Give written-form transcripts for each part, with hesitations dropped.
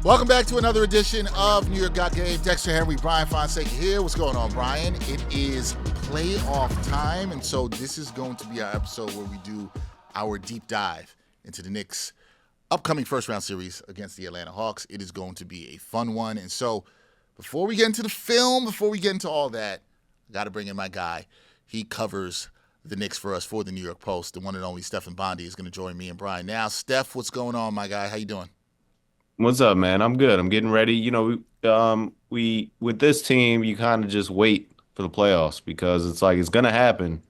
Welcome back to another edition of New York Got Game. Dexter Henry Bryan Fonseca here. What's going on, Brian? It is playoff time, and so this is going to be our episode where we do our deep dive into the Knicks' upcoming first-round series against the Atlanta Hawks. It is going to be a fun one, and so before we get into the film, before we get into all that, I got to bring in my guy. He covers the Knicks for us for the New York Post. The one and only Stefan Bondy is going to join me and Brian now. Steph, what's going on, my guy? How you doing? What's up, man? I'm good. I'm getting ready. We with this team, you kind of just wait for the playoffs because it's like it's gonna happen.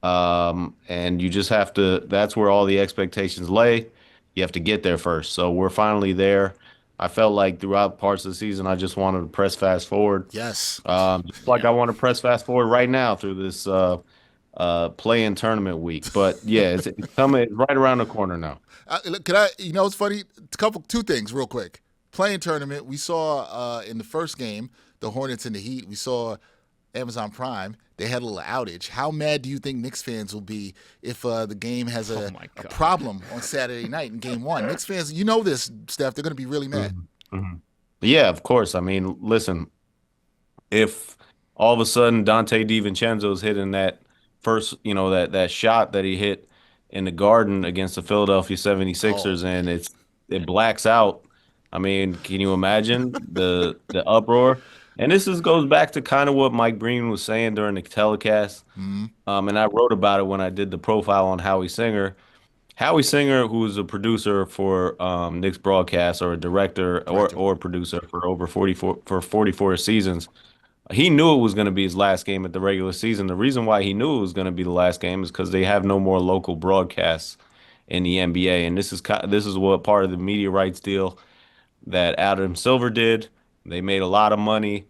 And you just have to. That's where all the expectations lay. You have to get there first. So we're finally there. I felt like throughout parts of the season, I just wanted to press fast forward. Yes. Just like I want to press fast forward right now through this play-in tournament week. But yeah, it's coming right around the corner now. Could I? You know, it's funny. Two things, real quick. Playing tournament. We saw in the first game the Hornets and the Heat. We saw Amazon Prime. They had a little outage. How mad do you think Knicks fans will be if the game has a problem on Saturday night in Game One? Knicks fans, you know this, Steph. They're going to be really mad. Mm-hmm. Yeah, of course. I mean, listen, if all of a sudden Dante DiVincenzo's hitting that first, that shot that he hit in the Garden against the Philadelphia 76ers and it blacks out. I mean, can you imagine the uproar? And goes back to kind of what Mike Breen was saying during the telecast. Mm-hmm. And I wrote about it when I did the profile on Howie Singer. Howie Singer, who is a producer for Knicks broadcast or a director or producer for over 44 seasons, he knew it was going to be his last game at the regular season. The reason why he knew it was going to be the last game is because they have no more local broadcasts in the NBA, and this is what part of the media rights deal that Adam Silver did. They made a lot of money,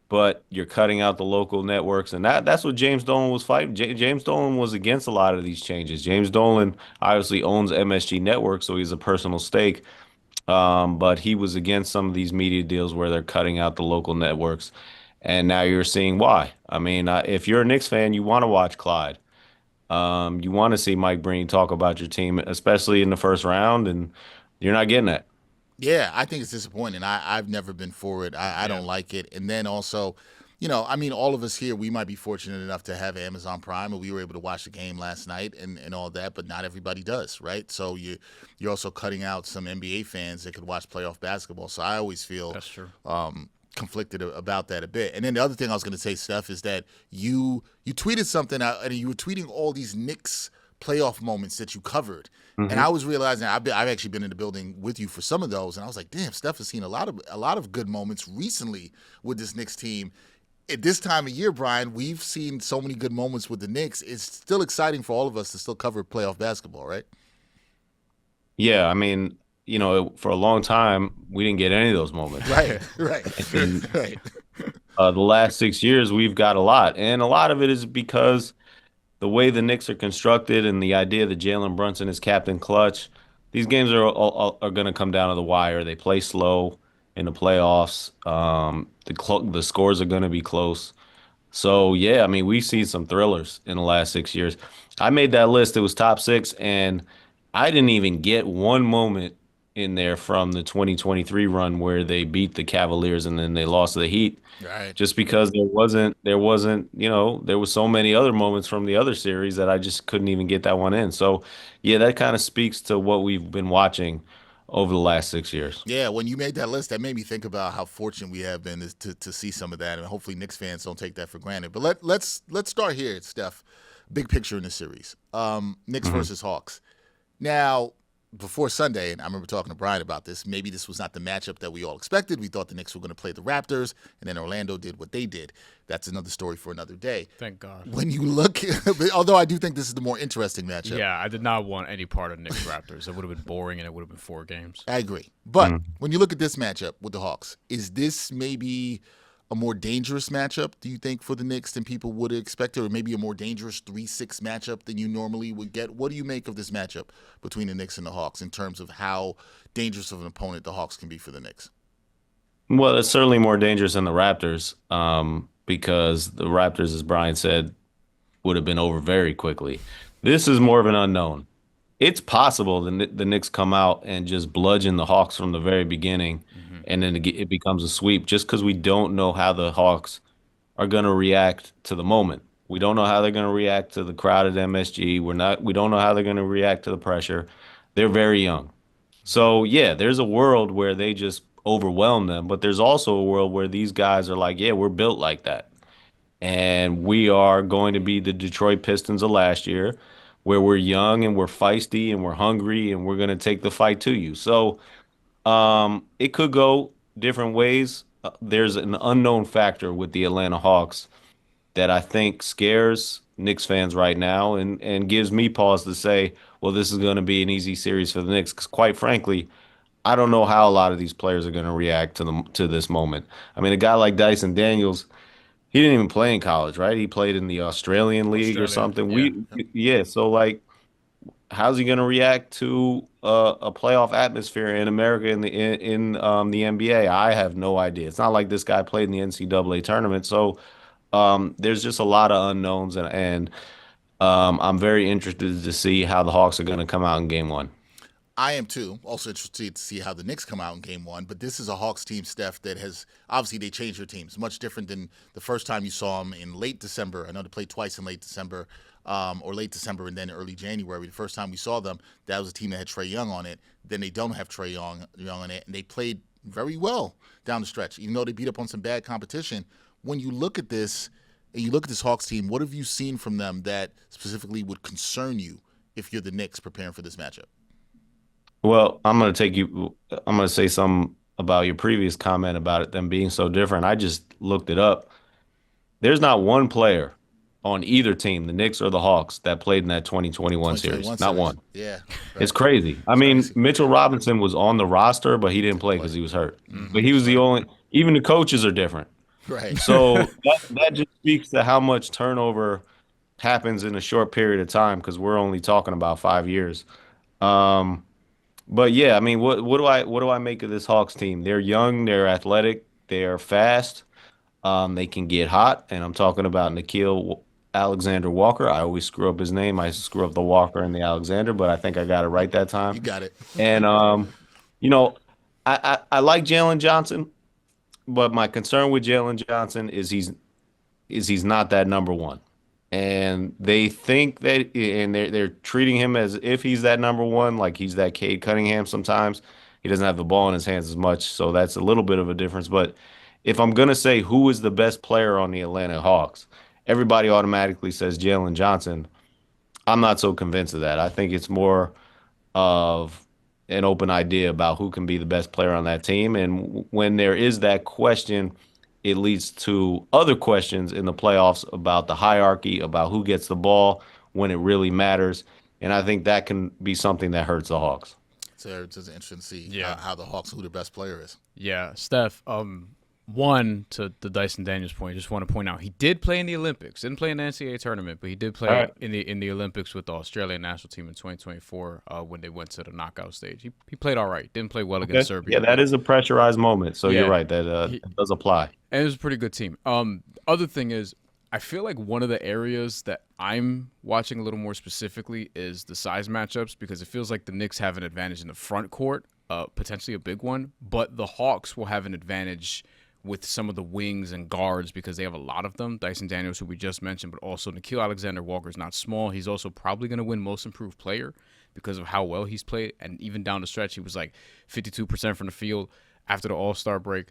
but you're cutting out the local networks, and that's what James Dolan was fighting. James Dolan was against a lot of these changes. James Dolan obviously owns MSG Network, so he's a personal stake. But he was against some of these media deals where they're cutting out the local networks. And now you're seeing why. I mean, if you're a Knicks fan, you want to watch Clyde. You want to see Mike Breen talk about your team, especially in the first round, and you're not getting that. Yeah, I think it's disappointing. I've never been for it. I don't like it. And then also, I mean, all of us here, we might be fortunate enough to have Amazon Prime, and we were able to watch the game last night and all that, but not everybody does, right? So you're also cutting out some NBA fans that could watch playoff basketball. So I always feel that's true. Conflicted about that a bit. And then the other thing I was going to say, Steph, is that you tweeted something out, and you were tweeting all these Knicks playoff moments that you covered. Mm-hmm. And I was realizing I've actually been in the building with you for some of those, and I was like, damn, Steph has seen a lot of good moments recently with this Knicks team. At this time of year, Brian, we've seen so many good moments with the Knicks. It's still exciting for all of us to still cover playoff basketball, right? Yeah, I mean, for a long time, we didn't get any of those moments. Right. Right. The last 6 years, we've got a lot. And a lot of it is because the way the Knicks are constructed and the idea that Jalen Brunson is Captain Clutch, these games are going to come down to the wire. They play slow in the playoffs. The scores are going to be close. So, yeah, I mean, we've seen some thrillers in the last 6 years. I made that list. It was top six, and I didn't even get one moment in there from the 2023 run where they beat the Cavaliers and then they lost to the Heat. Right. Just because there wasn't, there was so many other moments from the other series that I just couldn't even get that one in. So, yeah, that kind of speaks to what we've been watching over the last 6 years. Yeah, when you made that list, that made me think about how fortunate we have been to see some of that, and hopefully Knicks fans don't take that for granted. But let's start here, Steph. Big picture in the series. Knicks versus Hawks. Now, before Sunday, and I remember talking to Brian about this, maybe this was not the matchup that we all expected. We thought the Knicks were going to play the Raptors, and then Orlando did what they did. That's another story for another day. Thank God. When you look, although I do think this is the more interesting matchup. Yeah, I did not want any part of Knicks Raptors. It would have been boring, and it would have been 4 games. I agree. But when you look at this matchup with the Hawks, is this maybe a more dangerous matchup, do you think, for the Knicks than people would expect, or maybe a more dangerous 3-6 matchup than you normally would get? What do you make of this matchup between the Knicks and the Hawks in terms of how dangerous of an opponent the Hawks can be for the Knicks? Well, it's certainly more dangerous than the Raptors because the Raptors, as Brian said, would have been over very quickly. This is more of an unknown. it's possible the Knicks come out and just bludgeon the Hawks from the very beginning, Hmm. and then it becomes a sweep just because we don't know how the Hawks are going to react to the moment. We don't know how they're going to react to the crowded MSG. We don't know how they're going to react to the pressure. They're very young. So yeah, there's a world where they just overwhelm them, but there's also a world where these guys are like, yeah, we're built like that. And we are going to be the Detroit Pistons of last year, where we're young and we're feisty and we're hungry and we're going to take the fight to you. So it could go different ways. There's an unknown factor with the Atlanta Hawks that I think scares Knicks fans right now and gives me pause to say, well, this is going to be an easy series for the Knicks. Because quite frankly, I don't know how a lot of these players are going to react to this moment. I mean, a guy like Dyson Daniels, he didn't even play in college, right? He played in the Australian League or Australian, something. yeah. Yeah. So like, how's he going to react to a playoff atmosphere in America in the NBA? I have no idea. It's not like this guy played in the NCAA tournament, so there's just a lot of unknowns, and I'm very interested to see how the Hawks are going to come out in Game One. I am too. Also interested to see how the Knicks come out in Game One. But this is a Hawks team, Steph, that has obviously they changed their teams. Much different than the first time you saw them in late December. I know they played twice in late December, or late December and then early January. The first time we saw them, that was a team that had Trae Young on it. Then they don't have Trae Young on it, and they played very well down the stretch. Even though they beat up on some bad competition, when you look at this and you look at this Hawks team, what have you seen from them that specifically would concern you if you're the Knicks preparing for this matchup? Well, I'm going to say something about your previous comment about it them being so different. I just looked it up. There's not one player on either team, the Knicks or the Hawks, that played in that 2021 series. 2021 Not series. one. Yeah, It's right. crazy. I It's mean, crazy. Mitchell Robinson was on the roster, but he didn't Didn't play play. because he was hurt. But Hmm. he was the Right. only. Even the coaches are different. Right. So that just speaks to how much turnover happens in a short period of time because we're only talking about 5 years. Um, but yeah, I mean, what do I make of this Hawks team? They're young, they're athletic, they're fast, they can get hot, and I'm talking about Nikhil Alexander Walker. I always screw up his name. I screw up the Walker and the Alexander, but I think I got it right that time. You got it. And you know, I like Jalen Johnson, but my concern with Jalen Johnson is he's not that number one. And they think that, and they're treating him as if he's that number one, like he's that Cade Cunningham sometimes. He doesn't have the ball in his hands as much, so that's a little bit of a difference. But if I'm gonna say who is the best player on the Atlanta Hawks, everybody automatically says Jalen Johnson. I'm not so convinced of that. I think it's more of an open idea about who can be the best player on that team. And when there is that question, it leads to other questions in the playoffs about the hierarchy, about who gets the ball when it really matters. And I think that can be something that hurts the Hawks. So it's just interesting to see Yeah. how the Hawks, who the best player is. Yeah, Steph. One to the Dyson Daniels point, I just want to point out he did play in the Olympics. Didn't play in the NCAA tournament, but he did play All right. in the Olympics with the Australian national team in 2024 when they went to the knockout stage. He played all right. Didn't play well against Okay. Serbia. Yeah, that is a pressurized moment. So you're Yeah. right. That He, it does apply. and it was a pretty good team. Other thing is, I feel like one of the areas that I'm watching a little more specifically is the size matchups because it feels like the Knicks have an advantage in the front court, potentially a big one, but the Hawks will have an advantage with some of the wings and guards because they have a lot of them. Dyson Daniels, who we just mentioned, but also Nikhil Alexander Walker is not small. He's also probably going to win Most Improved Player because of how well he's played. And even down the stretch, he was like 52% from the field after the All-Star break,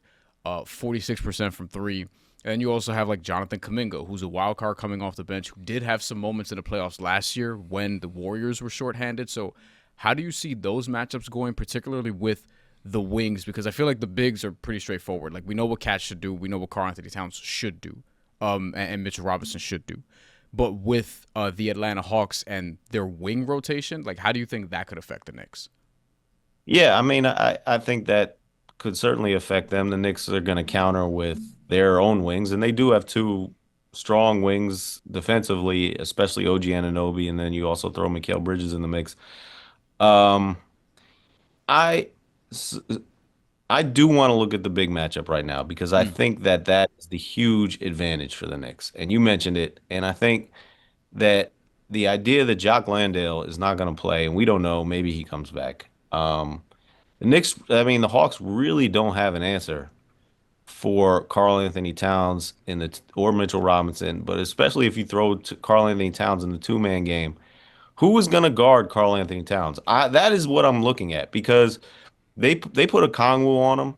46% from three. And you also have like Jonathan Kuminga, who's a wild card coming off the bench, who did have some moments in the playoffs last year when the Warriors were shorthanded. So how do you see those matchups going, particularly with the wings? Because I feel like the bigs are pretty straightforward. Like we know what Cat should do. We know what Karl-Anthony Towns should do. And Mitchell Robinson should do. But with the Atlanta Hawks and their wing rotation, like how do you think that could affect the Knicks? Yeah, I mean, I think that could certainly affect them. The Knicks are going to counter with their own wings, and they do have two strong wings defensively, especially OG Anunoby, and then you also throw Mikal Bridges in the mix. Um, I s- I do want to look at the big matchup right now because I Mm. think that that is the huge advantage for the Knicks, and you mentioned it, and I think that. the idea that Jock Landale is not going to play, and we don't know, maybe he comes back. The Hawks really don't have an answer for Karl-Anthony Towns or Mitchell Robinson, but especially if you throw Karl-Anthony Towns in the two-man game, who is going to guard Karl-Anthony Towns? That is what I'm looking at because they put a Kongwu on him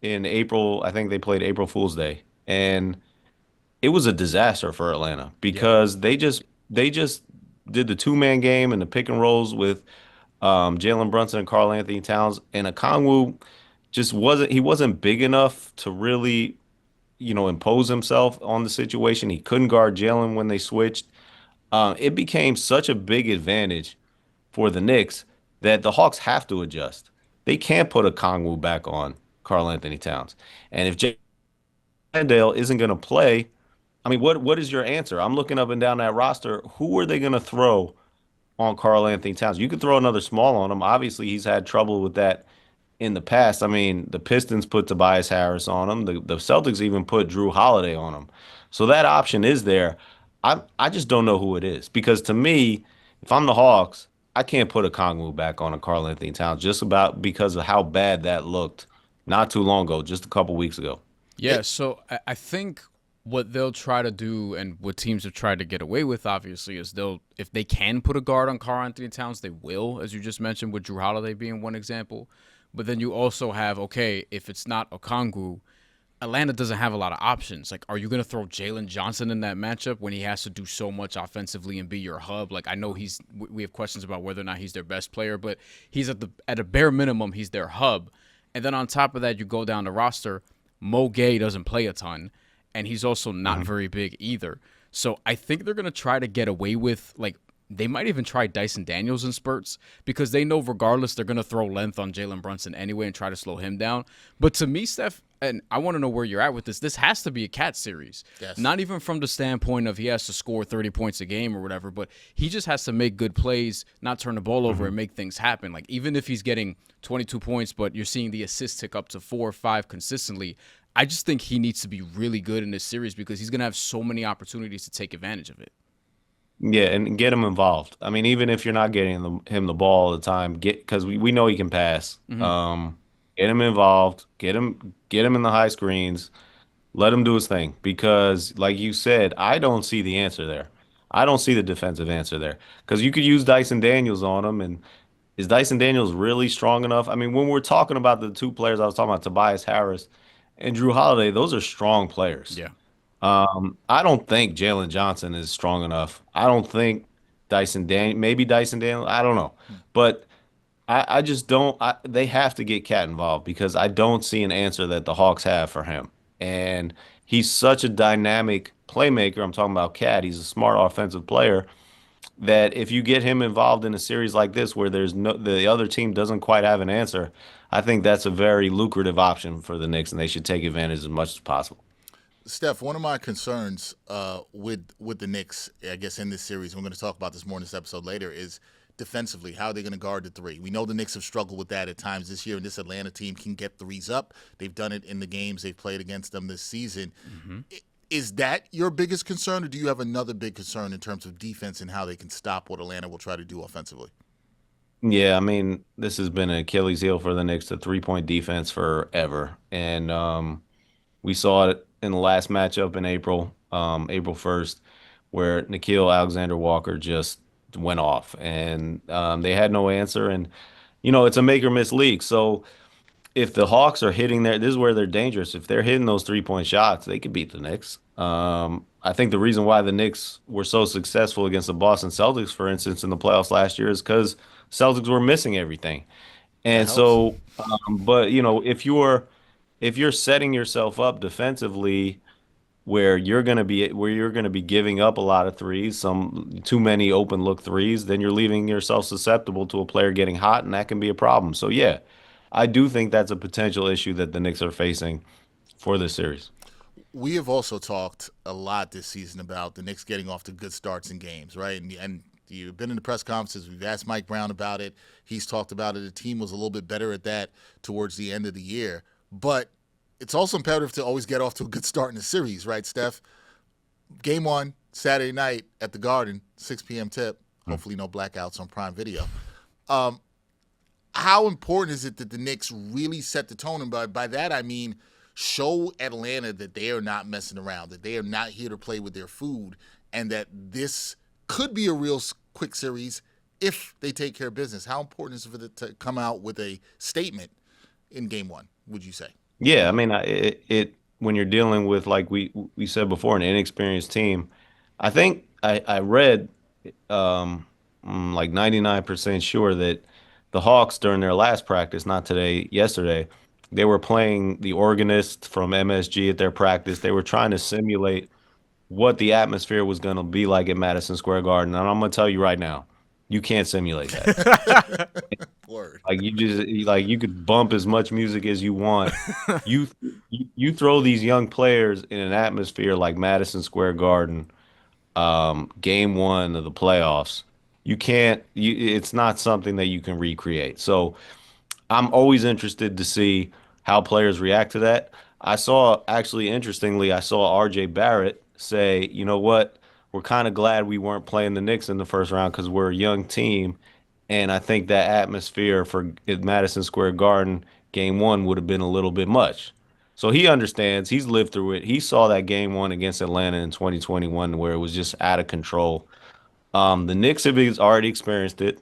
in April. I think they played April Fool's Day, and it was a disaster for Atlanta Yeah. because they just did the two-man game and the pick and rolls with Jalen Brunson and Karl-Anthony Towns, and Okongwu just wasn't big enough to really, impose himself on the situation. He couldn't guard Jalen when they switched. It became such a big advantage for the Knicks that the Hawks have to adjust. They can't put a Kongwu back on Karl-Anthony Towns. And if Jay Landale isn't going to play, I mean, what is your answer? I'm looking up and down that roster. Who are they going to throw on Karl-Anthony Towns? You could throw another small on him. Obviously, he's had trouble with that in the past. I mean, the Pistons put Tobias Harris on him. The Celtics even put Drew Holiday on him. So that option is there. I just don't know who it is because to me, if I'm the Hawks, I can't put a Kongwu back on a Karl-Anthony Towns just about because of how bad that looked not too long ago, just a couple weeks ago. Yeah, so I think what they'll try to do and what teams have tried to get away with, obviously, is if they can put a guard on Karl-Anthony Towns, they will, as you just mentioned, with Drew Holiday being one example. But then you also have, okay, if it's not Okongwu, Atlanta doesn't have a lot of options. Like, are you going to throw Jalen Johnson in that matchup when he has to do so much offensively and be your hub? Like, I know we have questions about whether or not he's their best player, but he's at a bare minimum, he's their hub. And then on top of that, you go down the roster, Mo Gay doesn't play a ton, and he's also not very big either. So I think they're going to try to get away with, like, they might even try Dyson Daniels in spurts because they know regardless they're going to throw length on Jalen Brunson anyway and try to slow him down. But to me, Steph, and I want to know where you're at with this has to be a cat series. Yes. Not even from the standpoint of he has to score 30 points a game or whatever, but he just has to make good plays, not turn the ball over and make things happen. Like, even if he's getting 22 points, but you're seeing the assists tick up to 4 or 5 consistently, I just think he needs to be really good in this series because he's going to have so many opportunities to take advantage of it. Yeah, and get him involved. I mean, even if you're not getting him the ball all the time, because we know he can pass. Get him involved. Get him in the high screens. Let him do his thing. Because, like you said, I don't see the answer there. I don't see the defensive answer there. Because you could use Dyson Daniels on him, and is Dyson Daniels really strong enough? I mean, when we're talking about the two players I was talking about, Tobias Harris and Drew Holiday, those are strong players. Yeah. I don't think Jalen Johnson is strong enough. I don't think maybe Dyson Daniel, I don't know. But I just don't. They have to get Cat involved because I don't see an answer that the Hawks have for him. And he's such a dynamic playmaker. I'm talking about Cat. He's a smart offensive player that if you get him involved in a series like this where the other team doesn't quite have an answer, I think that's a very lucrative option for the Knicks, and they should take advantage as much as possible. Steph, one of my concerns with the Knicks, I guess in this series, we're going to talk about this more in this episode later, is defensively, how are they going to guard the three? We know the Knicks have struggled with that at times this year, and this Atlanta team can get threes up. They've done it in the games they've played against them this season. Is that your biggest concern, or do you have another big concern in terms of defense and how they can stop what Atlanta will try to do offensively? Yeah, I mean, this has been an Achilles heel for the Knicks, the three-point defense forever. And we saw it in the last matchup in April, April 1st, where Nickeil Alexander-Walker just went off, and they had no answer. And, it's a make-or-miss league. So if the Hawks are hitting this is where they're dangerous. If they're hitting those three-point shots, they could beat the Knicks. I think the reason why the Knicks were so successful against the Boston Celtics, for instance, in the playoffs last year is because Celtics were missing everything. And so, but if you're setting yourself up defensively where you're going to be giving up a lot of threes, some too many open look threes, then you're leaving yourself susceptible to a player getting hot, and that can be a problem. So yeah, I do think that's a potential issue that the Knicks are facing for this series. We have also talked a lot this season about the Knicks getting off to good starts in games, right? And you've been in the press conferences. We've asked Mike Brown about it. He's talked about it. The team was a little bit better at that towards the end of the year. But it's also imperative to always get off to a good start in the series, right, Steph? Game one, Saturday night at the Garden, 6 p.m. tip. Hopefully no blackouts on Prime Video. How important is it that the Knicks really set the tone? And by that I mean show Atlanta that they are not messing around, that they are not here to play with their food, and that this could be a real quick series if they take care of business. How important is it for it to come out with a statement in Game 1, would you say? Yeah, I mean, it when you're dealing with, like we said before, an inexperienced team, I think I read like 99% sure that the Hawks during their last practice, not today, yesterday, they were playing the organist from MSG at their practice. They were trying to simulate what the atmosphere was going to be like at Madison Square Garden. And I'm going to tell you right now, you can't simulate that. Word. Like like you could bump as much music as you want. You you throw these young players in an atmosphere like Madison Square Garden, game 1 of the playoffs. You can't. It's not something that you can recreate. So I'm always interested to see how players react to that. Actually, interestingly, I saw RJ Barrett say, you know what, we're kind of glad we weren't playing the Knicks in the first round because we're a young team. And I think that atmosphere for at Madison Square Garden, game 1 would have been a little bit much. So he understands. He's lived through it. He saw that game 1 against Atlanta in 2021 where it was just out of control. The Knicks have already experienced it.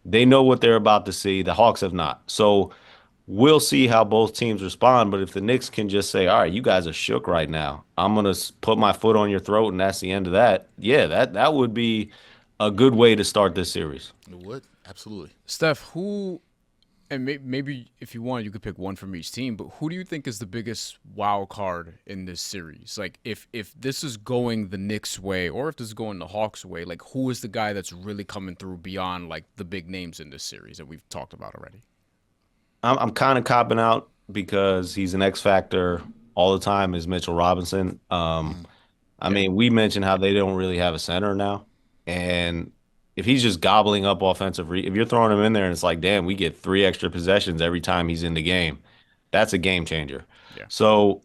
They know what they're about to see. The Hawks have not. So we'll see how both teams respond. But if the Knicks can just say, all right, you guys are shook right now, I'm going to put my foot on your throat, and that's the end of that. Yeah, that would be a good way to start this series. It would. Absolutely. Steph, and maybe if you want, you could pick one from each team, but who do you think is the biggest wild card in this series? Like, if this is going the Knicks' way or if this is going the Hawks' way, like, who is the guy that's really coming through beyond, like, the big names in this series that we've talked about already? I'm kind of copping out because he's an X factor all the time is Mitchell Robinson. I mean, we mentioned how they don't really have a center now. And if he's just gobbling up if you're throwing him in there and it's like, damn, we get 3 extra possessions every time he's in the game, that's a game changer. Yeah. So,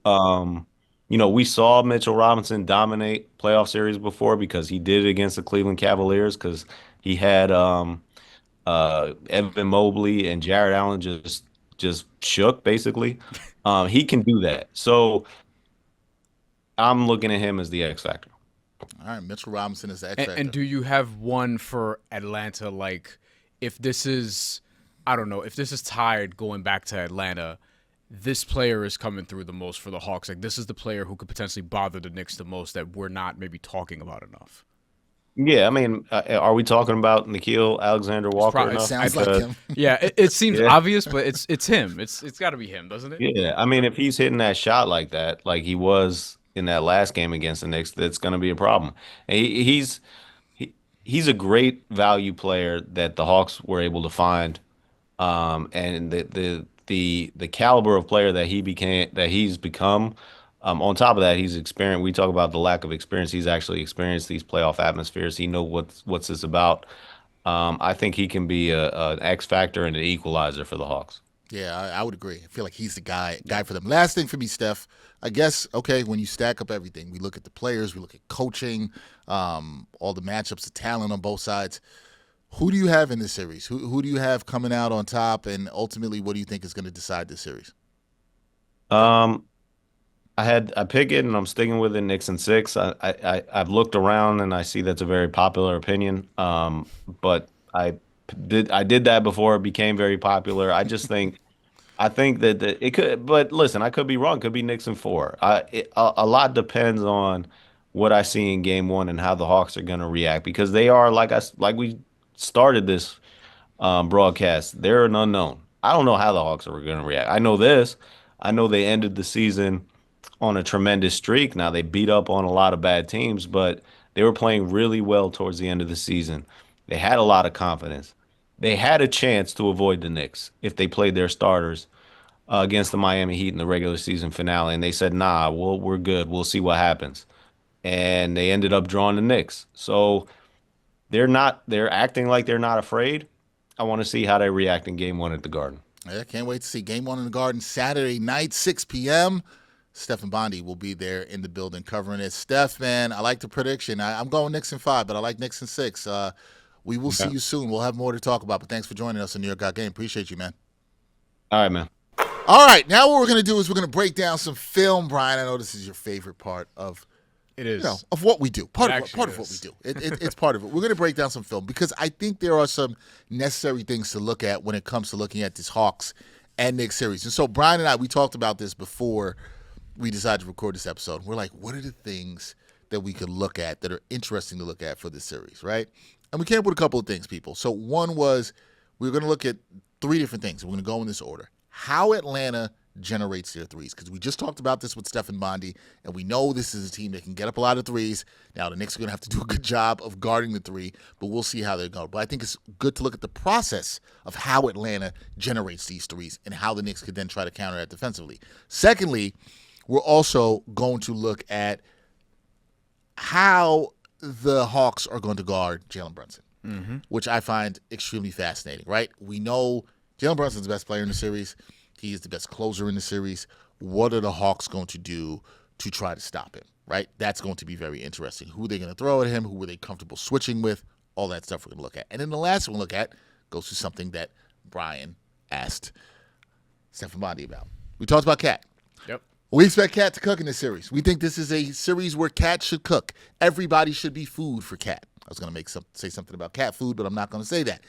we saw Mitchell Robinson dominate playoff series before because he did it against the Cleveland Cavaliers because he had Evan Mobley and Jared Allen just shook basically. He can do that. So I'm looking at him as the X factor. All right, Mitchell Robinson is the X factor. And do you have one for Atlanta? Like, if this is, I don't know, if this is tied going back to Atlanta, this player is coming through the most for the Hawks. Like, this is the player who could potentially bother the Knicks the most that we're not maybe talking about enough. Yeah, I mean, are we talking about Nickeil Alexander-Walker enough? It sounds like him. Yeah, it seems obvious, but it's him. It's got to be him, doesn't it? Yeah, I mean, if he's hitting that shot like that, like he was in that last game against the Knicks, that's going to be a problem. And he's a great value player that the Hawks were able to find, and the caliber of player that he's become. On top of that, he's experienced. We talk about the lack of experience. He's actually experienced these playoff atmospheres. He knows what's this about. I think he can be an X factor and an equalizer for the Hawks. Yeah, I would agree. I feel like he's the guy for them. Last thing for me, Steph, I guess, okay, when you stack up everything, we look at the players, we look at coaching, all the matchups, the talent on both sides. Who do you have in this series? Who do you have coming out on top, and ultimately, what do you think is going to decide this series? I pick it, and I'm sticking with it. Knicks in 6. I've looked around, and I see that's a very popular opinion. But I did that before it became very popular. I think that it could. But listen, I could be wrong. It could be Knicks in 4. A lot depends on what I see in game 1 and how the Hawks are going to react because they are like we started this broadcast. They're an unknown. I don't know how the Hawks are going to react. I know this. I know they ended the season on a tremendous streak. Now they beat up on a lot of bad teams, but they were playing really well towards the end of the season. They had a lot of confidence. They had a chance to avoid the Knicks if they played their starters against the Miami Heat in the regular season finale, and they said, "Nah, we're good. We'll see what happens." And they ended up drawing the Knicks. So they're acting like they're not afraid. I want to see how they react in game 1 at the Garden. I can't wait to see game 1 in the Garden Saturday night, 6 p.m. Stefan Bondy will be there in the building covering it. Steph, man, I like the prediction. I'm going Knicks in 5, but I like Knicks in 6. We will see you soon. We'll have more to talk about, but thanks for joining us on New York Got Game. Appreciate you, man. All right, man. All right, now what we're going to do is we're going to break down some film, Brian. I know this is your favorite part of of what we do. Part of what we do. It's part of it. We're going to break down some film because I think there are some necessary things to look at when it comes to looking at this Hawks and Knicks series. And so Brian and I, we talked about this before we decided to record this episode. We're like, what are the things that we could look at that are interesting to look at for this series, right? And we came up with a couple of things, people. So one was we were going to look at 3 different things. We're going to go in this order. How Atlanta generates their threes, because we just talked about this with Stefan Bondy, and we know this is a team that can get up a lot of threes. Now, the Knicks are going to have to do a good job of guarding the 3, but we'll see how they go. But I think it's good to look at the process of how Atlanta generates these threes and how the Knicks could then try to counter that defensively. Secondly, we're also going to look at how the Hawks are going to guard Jalen Brunson, which I find extremely fascinating, right? We know Jalen Brunson's the best player in the series. He is the best closer in the series. What are the Hawks going to do to try to stop him, right? That's going to be very interesting. Who are they going to throw at him? Who are they comfortable switching with? All that stuff we're going to look at. And then the last one we'll look at goes to something that Brian asked Stefan Bondy about. We talked about Cat. Yep. We expect Cat to cook in this series. We think this is a series where Cat should cook. Everybody should be food for Cat. I was going to say something about cat food, but I'm not going to say that.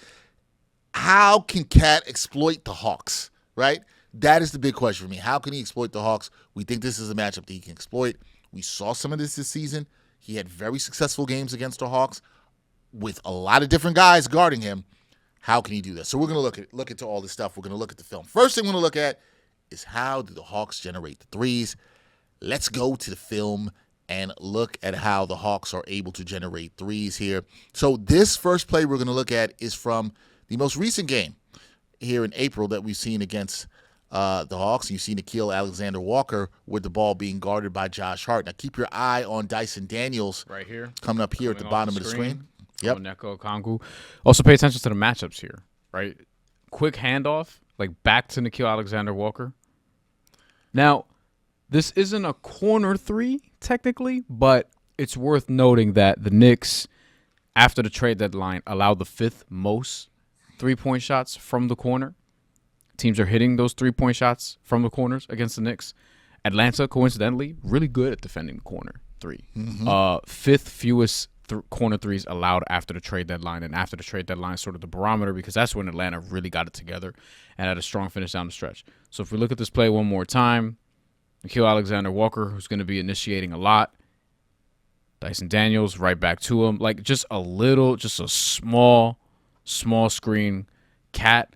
How can Cat exploit the Hawks, right? That is the big question for me. How can he exploit the Hawks? We think this is a matchup that he can exploit. We saw some of this season. He had very successful games against the Hawks with a lot of different guys guarding him. How can he do that? So we're going to look into all this stuff. We're going to look at the film. First thing we're going to look at is how do the Hawks generate the threes. Let's go to the film and look at how the Hawks are able to generate threes here. So this first play we're going to look at is from the most recent game here in April that we've seen against the Hawks. You see Nickeil Alexander-Walker with the ball being guarded by Josh Hart. Now keep your eye on Dyson Daniels right here, coming up here at the bottom of the screen. Yep. Onyeka Okongwu. Also pay attention to the matchups here, right? Quick handoff, like back to Nickeil Alexander-Walker. Now, this isn't a corner 3 technically, but it's worth noting that the Knicks, after the trade deadline, allowed the 5th most 3-point shots from the corner. Teams are hitting those 3-point shots from the corners against the Knicks. Atlanta, coincidentally, really good at defending the corner 3. 5th fewest corner 3s allowed after the trade deadline, and after the trade deadline is sort of the barometer because that's when Atlanta really got it together and had a strong finish down the stretch. So if we look at this play one more time, Nickeil Alexander-Walker, who's going to be initiating a lot. Dyson Daniels right back to him. Like just a small screen. Cat.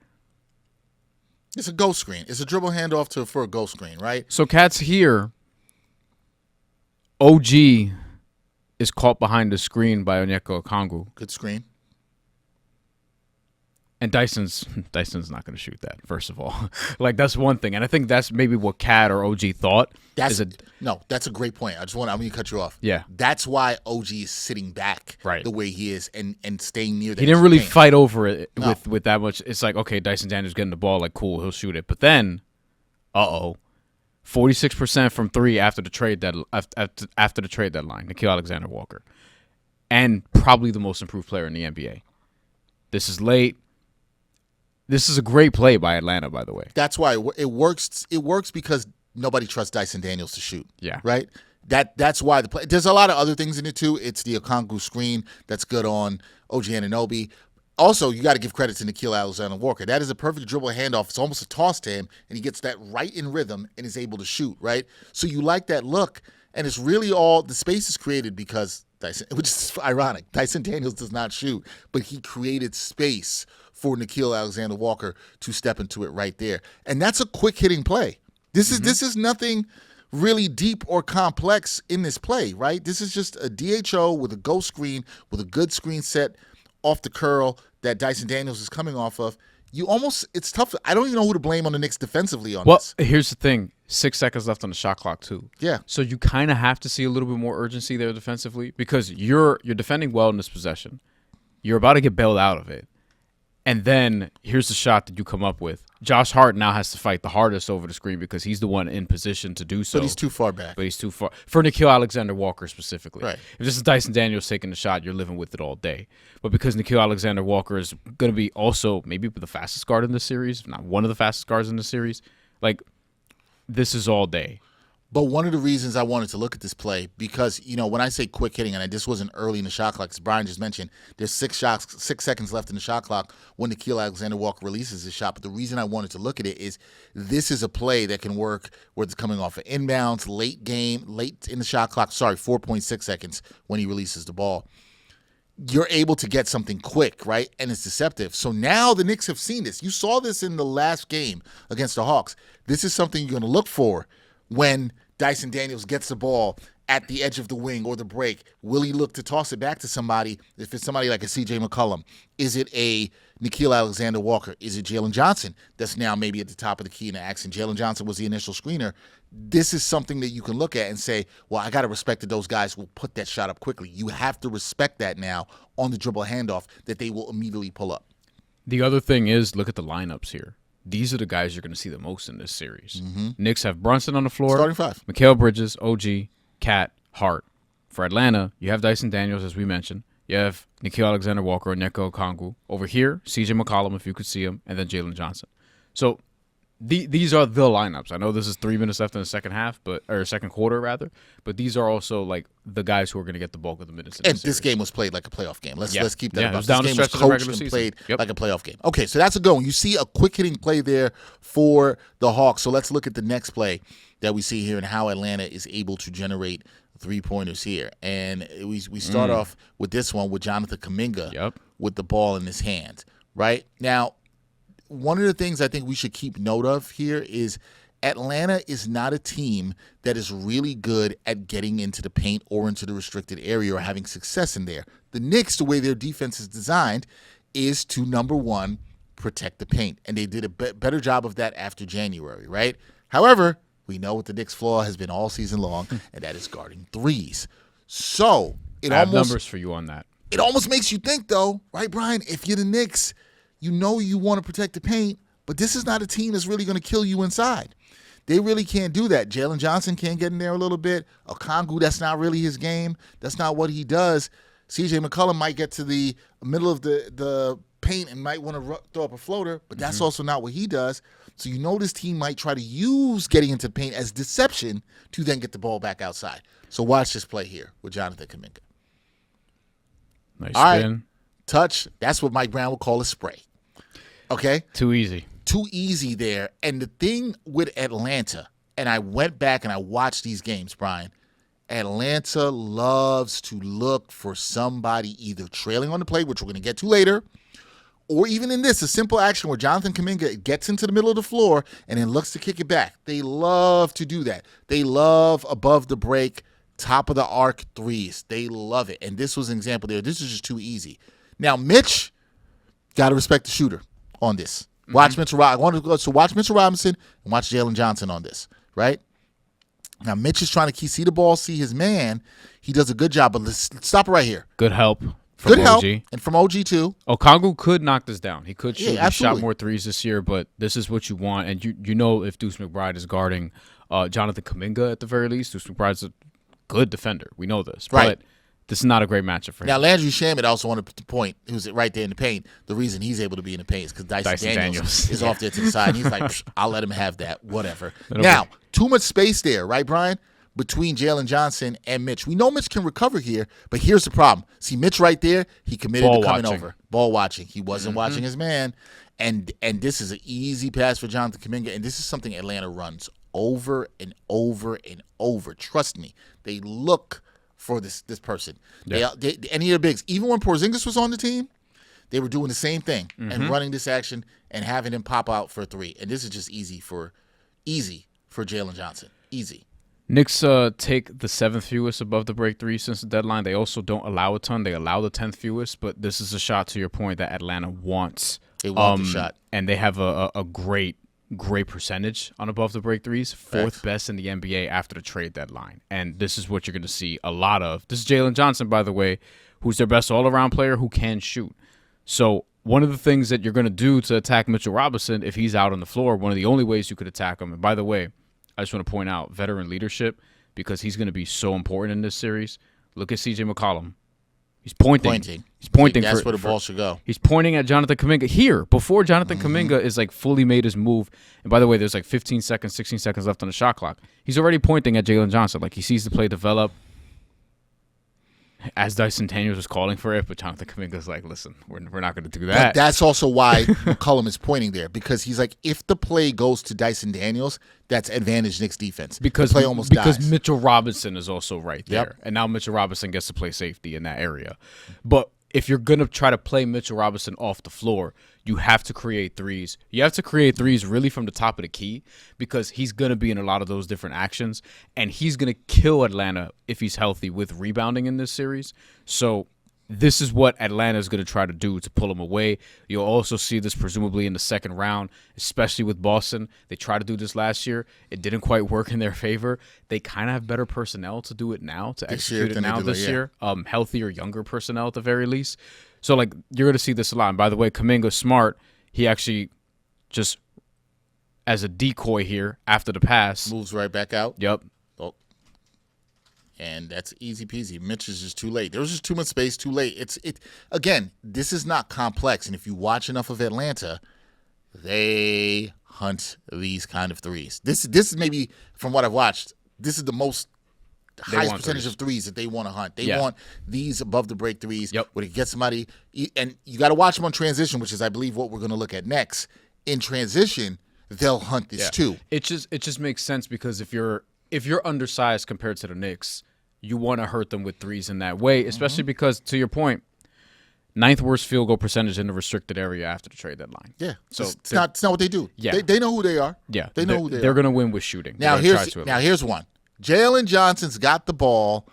It's a ghost screen. It's a dribble handoff for a ghost screen, right? So Cat's here. OG is caught behind the screen by Onyeka Okongwu. Good screen. And Dyson's not going to shoot that, first of all. Like, that's one thing. And I think that's maybe what Cat or OG thought. That's a great point. I'm going to cut you off. Yeah. That's why OG is sitting back the way he is and staying near the He didn't really fight over it with that much. It's like, okay, Dyson Daniels getting the ball, like, cool, he'll shoot it. But then, 46% from 3 after the trade deadline. Nickeil Alexander-Walker. And probably the most improved player in the NBA. This is late. This is a great play by Atlanta, by the way. That's why it works. It works because nobody trusts Dyson Daniels to shoot. Yeah. Right? That's why the play. There's a lot of other things in it, too. It's the Okongwu screen that's good on OG Anunoby. Also, you got to give credit to Nickeil Alexander-Walker. That is a perfect dribble handoff. It's almost a toss to him, and he gets that right in rhythm and is able to shoot, right? So you like that look, and it's really all the space is created because Dyson, which is ironic. Dyson Daniels does not shoot, but he created space for Nickeil Alexander-Walker to step into it right there. And that's a quick hitting play. This is nothing really deep or complex in this play, right? This is just a DHO with a ghost screen, with a good screen set off the curl that Dyson Daniels is coming off of. It's tough. I don't even know who to blame on the Knicks defensively on this. Well, here's the thing. 6 seconds left on the shot clock, too. Yeah. So you kind of have to see a little bit more urgency there defensively because you're defending well in this possession. You're about to get bailed out of it. And then here's the shot that you come up with. Josh Hart now has to fight the hardest over the screen because he's the one in position to do so. But he's too far back. But he's too far. For Nickeil Alexander-Walker specifically. Right. If this is Dyson Daniels taking the shot, you're living with it all day. But because Nickeil Alexander-Walker is going to be also maybe the fastest guard in the series, if not one of the fastest guards in the series, like, this is all day. But one of the reasons I wanted to look at this play, because, when I say quick hitting, and this wasn't early in the shot clock, as Brian just mentioned, there's 6 seconds left in the shot clock when Nickeil Alexander-Walker releases his shot. But the reason I wanted to look at it is this is a play that can work where it's coming off of inbounds, late in the shot clock, 4.6 seconds when he releases the ball. You're able to get something quick, right? And it's deceptive. So now the Knicks have seen this. You saw this in the last game against the Hawks. This is something you're going to look for when Dyson Daniels gets the ball at the edge of the wing or the break. Will he look to toss it back to somebody? If it's somebody like a C.J. McCollum, is it a Nickeil Alexander-Walker? Is it Jalen Johnson that's now maybe at the top of the key in the action? Jalen Johnson was the initial screener. This is something that you can look at and say, well, I got to respect that those guys will put that shot up quickly. You have to respect that now on the dribble handoff that they will immediately pull up. The other thing is, look at the lineups here. These are the guys you're going to see the most in this series. Knicks have Brunson on the floor. Starting 5. Mikal Bridges, OG, Cat, Hart. For Atlanta, you have Dyson Daniels, as we mentioned. You have Nickeil Alexander-Walker, Onyeka Okongwu. Over here, C.J. McCollum, if you could see him, and then Jalen Johnson. So these are the lineups. I know this is 3 minutes left in the second quarter, but these are also like the guys who are going to get the bulk of the minutes. And this game was played like a playoff game. Let's keep that. Yeah, about. This game was coached and played like a playoff game. Okay, so that's a go. You see a quick hitting play there for the Hawks. So let's look at the next play that we see here and how Atlanta is able to generate 3-pointers here. And we start off with this one with Jonathan Kuminga with the ball in his hand. Right now, one of the things I think we should keep note of here is Atlanta is not a team that is really good at getting into the paint or into the restricted area or having success in there. The Knicks, the way their defense is designed, is to, number one, protect the paint. And they did a better job of that after January, right? However, we know what the Knicks' flaw has been all season long, and that is guarding threes. So I have numbers for you on that. It almost makes you think, though, right, Brian? If you're the Knicks, you know you want to protect the paint, but this is not a team that's really going to kill you inside. They really can't do that. Jalen Johnson can't get in there a little bit. Okongwu, that's not really his game. That's not what he does. C.J. McCollum might get to the middle of the paint and might want to throw up a floater, but that's also not what he does. So you know this team might try to use getting into the paint as deception to then get the ball back outside. So watch this play here with Jonathan Kuminga. Nice All spin. right, touch. That's what Mike Brown would call a spray. Okay? Too easy. Too easy there. And the thing with Atlanta, and I went back and I watched these games, Brian, Atlanta loves to look for somebody either trailing on the play, which we're going to get to later, or even in this, a simple action where Jonathan Kuminga gets into the middle of the floor and then looks to kick it back. They love to do that. They love above the break, top of the arc threes. They love it. And this was an example there. This is just too easy. Now, Mitch, got to respect the shooter on this. Watch Mitchell Robinson. I want to go to watch Mitchell Robinson and watch Jalen Johnson on this, right? Now, Mitch is trying to see the ball, see his man. He does a good job, but let's stop it right here. Good help. Good help, and from OG too. Okongwu could knock this down. He could shoot. Yeah, he shot more threes this year, but this is what you want. And you know if Deuce McBride is guarding Jonathan Kuminga at the very least, Deuce McBride's a good defender. We know this. Right. But this is not a great matchup for him. Now, Landry Shamet also wanted to point, who's right there in the paint, the reason he's able to be in the paint is because Dyson Daniels is off there to the side. He's like, I'll let him have that, whatever. Now, too much space there, right, Brian, between Jalen Johnson and Mitch. We know Mitch can recover here, but here's the problem. See, Mitch right there, he committed to coming over. Ball watching. He wasn't watching his man. And this is an easy pass for Jonathan Kuminga, and this is something Atlanta runs over and over and over. Trust me. They look for this person. Yeah. They any of the bigs, even when Porzingis was on the team, they were doing the same thing and running this action and having him pop out for a three. And this is just easy for Jalen Johnson. Easy. Knicks take the 7th fewest above the break three since the deadline. They also don't allow a ton. They allow the 10th fewest, but this is a shot, to your point, that Atlanta wants. They want the shot. And they have a great percentage on above the break threes, fourth best in the NBA after the trade deadline. And this is what you're going to see a lot of. This is Jalen Johnson, by the way, who's their best all-around player who can shoot. So one of the things that you're going to do to attack Mitchell Robinson, if he's out on the floor, one of the only ways you could attack him, and by the way, I just want to point out veteran leadership, because he's going to be so important in this series. Look at C.J. McCollum. He's pointing. He's pointing. That's where the ball should go. He's pointing at Jonathan Kuminga here before Jonathan Kuminga is like fully made his move. And by the way, there's like 15 seconds, 16 seconds left on the shot clock. He's already pointing at Jalen Johnson. Like, he sees the play develop as Dyson Daniels was calling for it, but Jonathan Kuminga's like, listen, we're not going to do that. But that's also why McCollum is pointing there, because he's like, if the play goes to Dyson Daniels, that's advantage Knicks defense. Because the play almost dies. Mitchell Robinson is also right there. Yep. And now Mitchell Robinson gets to play safety in that area. But if you're going to try to play Mitchell Robinson off the floor, you have to create threes. You have to create threes really from the top of the key, because he's going to be in a lot of those different actions, and he's going to kill Atlanta if he's healthy with rebounding in this series. So this is what Atlanta is going to try to do to pull him away. You'll also see this presumably in the second round, especially with Boston. They tried to do this last year. It didn't quite work in their favor. They kind of have better personnel to do it now, to execute it now this year. Healthier, younger personnel at the very least. So, like, you're going to see this a lot. And by the way, Kuminga's smart. He actually just, as a decoy here after the pass, moves right back out. Yep. Oh. And that's easy peasy. Mitch is just too late. There was just too much space, too late. Again, this is not complex. And if you watch enough of Atlanta, they hunt these kind of threes. This is maybe, from what I've watched, this is the most highest percentage of threes that they want to hunt. They want these above the break threes where they get somebody, and you got to watch them on transition, which is, I believe, what we're going to look at next. In transition, they'll hunt this too. It just makes sense, because if you're undersized compared to the Knicks, you want to hurt them with threes in that way, especially because, to your point, 9th worst field goal percentage in the restricted area after the trade deadline. Yeah, so it's not what they do. Yeah, they know who they are. Yeah, they know who they are. They're going to win with shooting. Now here's one. Jalen Johnson's got the ball.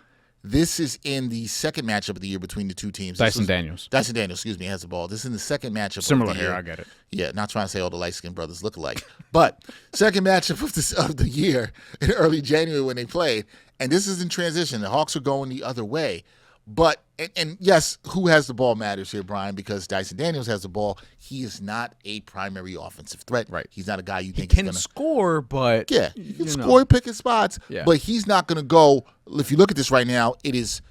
This is in the second matchup of the year between the two teams. Dyson Daniels, has the ball. This is in the second matchup. Similar of the here, year. I get it. Yeah, not trying to say all the light-skinned brothers look alike. But second matchup of the year in early January when they played. And this is in transition. The Hawks are going the other way. But, and yes, who has the ball matters here, Brian, because Dyson Daniels has the ball. He is not a primary offensive threat. Right. He's not a guy you think he can is going to score, but yeah, he can score, picking spots. Yeah. But he's not going to go. If you look at this right now, it is,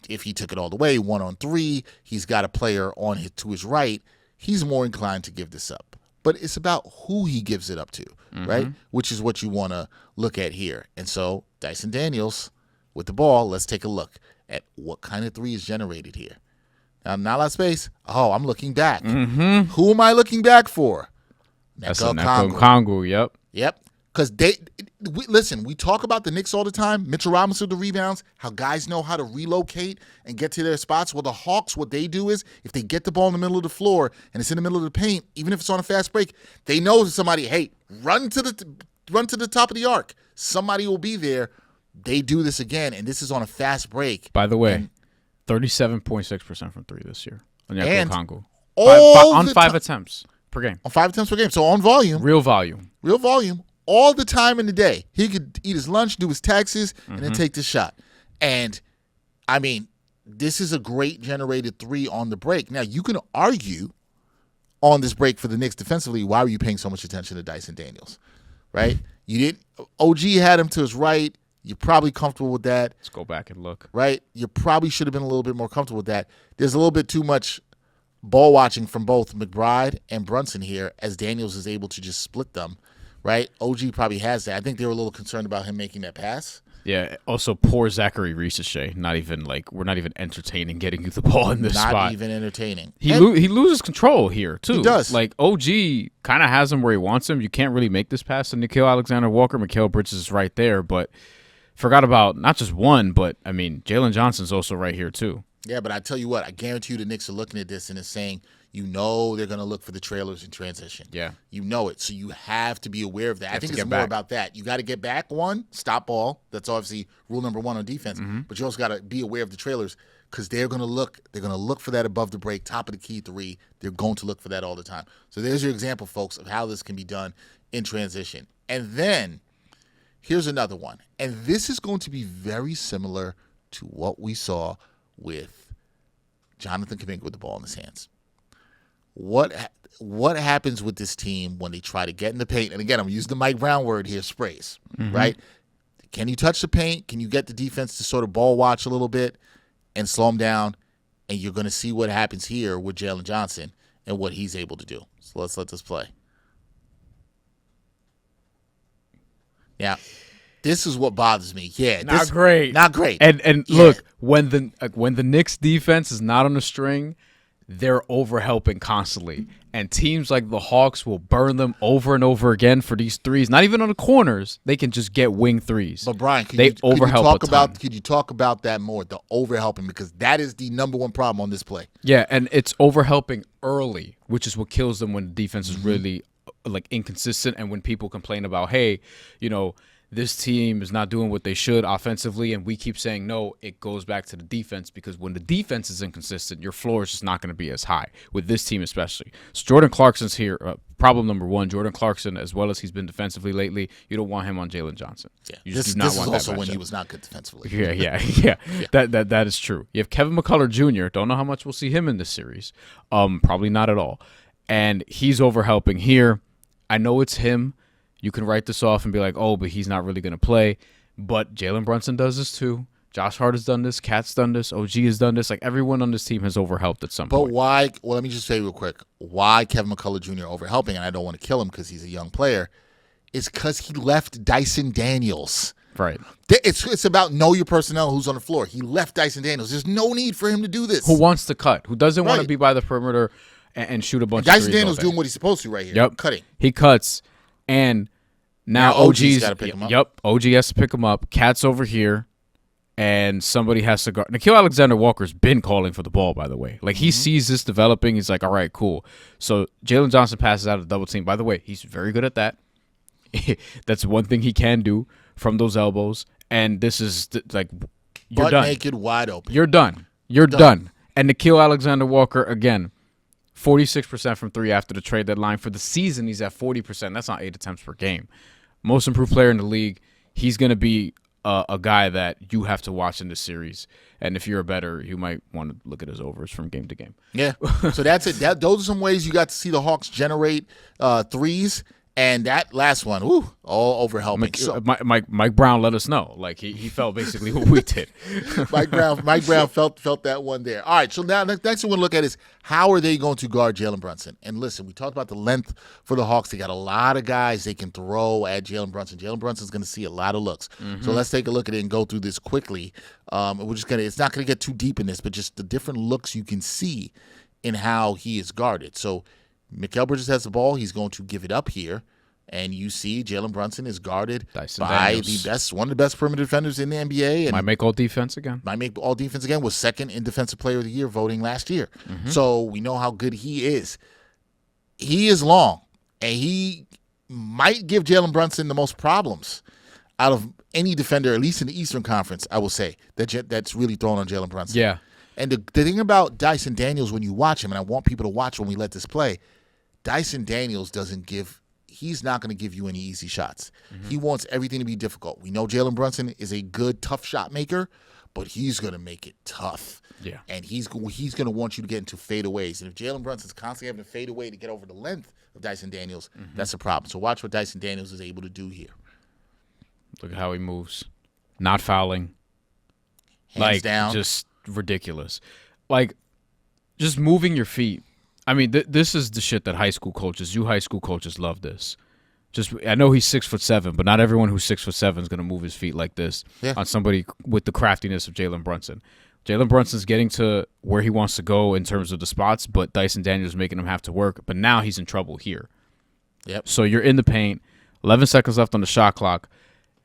if he took it all the way, 1-on-3, he's got a player to his right. He's more inclined to give this up. But it's about who he gives it up to, right? Which is what you want to look at here. And so Dyson Daniels with the ball, let's take a look at what kind of three is generated here. Now, not a lot of space. Oh, I'm looking back. Who am I looking back for? That's Kongu. Yep. Because listen, we talk about the Knicks all the time. Mitchell Robinson, the rebounds, how guys know how to relocate and get to their spots. Well, the Hawks, what they do is, if they get the ball in the middle of the floor and it's in the middle of the paint, even if it's on a fast break, they know somebody, hey, run to the top of the arc. Somebody will be there. They do this again, and this is on a fast break. By the way, 37.6% from three this year on Kongu. On 5 attempts per game. On 5 attempts per game. So on volume. Real volume. All the time in the day. He could eat his lunch, do his taxes, and then take the shot. And, I mean, this is a great generated three on the break. Now, you can argue on this break for the Knicks defensively, why were you paying so much attention to Dyson Daniels, right? You didn't. OG had him to his right. You're probably comfortable with that. Let's go back and look. Right? You probably should have been a little bit more comfortable with that. There's a little bit too much ball watching from both McBride and Brunson here, as Daniels is able to just split them, right? OG probably has that. I think they were a little concerned about him making that pass. Yeah, also poor Zachary Risache. We're not even entertaining getting you the ball in this spot. Not even entertaining. He loses control here, too. He does. Like, OG kind of has him where he wants him. You can't really make this pass to Nickeil Alexander-Walker. Mikal Bridges is right there, but forgot about not just one, but, I mean, Jalen Johnson's also right here, too. Yeah, but I tell you what, I guarantee you the Knicks are looking at this and is saying, they're going to look for the trailers in transition. Yeah. You know it. So you have to be aware of that. I think it's more about that. You got to get back, one, stop ball. That's obviously rule number one on defense. But you also got to be aware of the trailers, because they're going to look for that above the break, top of the key three. They're going to look for that all the time. So there's your example, folks, of how this can be done in transition. And then here's another one. And this is going to be very similar to what we saw with Jonathan Kuminga with the ball in his hands. what happens with this team when they try to get in the paint? And again, I'm using the Mike Brown word here, sprays, right? Can you touch the paint? Can you get the defense to sort of ball watch a little bit and slow them down? And you're going to see what happens here with Jalen Johnson and what he's able to do. So let's let this play. Now, this is what bothers me. Yeah, not great. And look, when the Knicks defense is not on the string, they're overhelping constantly. And teams like the Hawks will burn them over and over again for these threes. Not even on the corners. They can just get wing threes. But Brian, could you talk about that more, the overhelping, because that is the number one problem on this play. Yeah, and it's overhelping early, which is what kills them when the defense is really like inconsistent, and when people complain about, hey, this team is not doing what they should offensively, and we keep saying no, it goes back to the defense, because when the defense is inconsistent, your floor is just not going to be as high, with this team especially. So Jordan Clarkson's here. Problem number one, Jordan Clarkson, as well as he's been defensively lately, you don't want him on Jalen Johnson. Yeah. You just do not want that matchup. This is also when he was not good defensively. Yeah. That is true. You have Kevin McCullough Jr. Don't know how much we'll see him in this series. Probably not at all. And he's overhelping here. I know it's him. You can write this off and be like, oh, but he's not really going to play. But Jalen Brunson does this too. Josh Hart has done this. Cat's done this. OG has done this. Like, everyone on this team has overhelped at some point. But why? Well, let me just say real quick. Why Kevin McCullough Jr. overhelping, and I don't want to kill him because he's a young player, is because he left Dyson Daniels. Right. It's about know your personnel who's on the floor. He left Dyson Daniels. There's no need for him to do this. Who wants to cut? Who doesn't want to be by the perimeter and shoot a bunch of threes? Dyson Daniels doing what he's supposed to right here. Yep. Cutting. He cuts. And now OG's got to pick him up. Yep, OG has to pick him up. Cat's over here, and somebody has to guard. Nickeil Alexander-Walker's been calling for the ball, by the way. Like, he sees this developing. He's like, all right, cool. So Jalen Johnson passes out of the double team. By the way, he's very good at that. That's one thing he can do from those elbows. And this is like, you're butt done. Naked, wide open. You're done. You're done. And Nickeil Alexander-Walker, again, 46% from three after the trade deadline. For the season, he's at 40%. That's not 8 attempts per game. Most improved player in the league. He's going to be a guy that you have to watch in this series. And if you're a bettor, you might want to look at his overs from game to game. Yeah. So that's it. Those are some ways you got to see the Hawks generate threes. And that last one, all overhelping. Mike Brown let us know. Like, he felt basically what we did. Mike Brown felt that one there. All right, so now next thing we're going to look at is how are they going to guard Jalen Brunson? And listen, we talked about the length for the Hawks. They got a lot of guys they can throw at Jalen Brunson. Jalen Brunson's going to see a lot of looks. So let's take a look at it and go through this quickly. It's not going to get too deep in this, but just the different looks you can see in how he is guarded. So Mikal Bridges has the ball. He's going to give it up here. And you see Jalen Brunson is guarded by one of the best perimeter defenders in the NBA. And might make all defense again. Was second in Defensive Player of the Year voting last year. So we know how good he is. He is long, and he might give Jalen Brunson the most problems out of any defender, at least in the Eastern Conference, I will say, that's really thrown on Jalen Brunson. Yeah. And the thing about Dyson Daniels, when you watch him, and I want people to watch when we let this play, Dyson Daniels he's not going to give you any easy shots. He wants everything to be difficult. We know Jalen Brunson is a good, tough shot maker, but he's going to make it tough. Yeah. And he's going to want you to get into fadeaways. And if Jalen Brunson's constantly having to fade away to get over the length of Dyson Daniels, that's a problem. So watch what Dyson Daniels is able to do here. Look at how he moves. Not fouling. Hands down. Just ridiculous. Like, just moving your feet. I mean, this is the shit that high school coaches love this. I know he's 6'7", but not everyone who's 6'7" is going to move his feet like this on somebody with the craftiness of Jalen Brunson. Jalen Brunson's getting to where he wants to go in terms of the spots, but Dyson Daniels is making him have to work. But now he's in trouble here. Yep. So you're in the paint, 11 seconds left on the shot clock.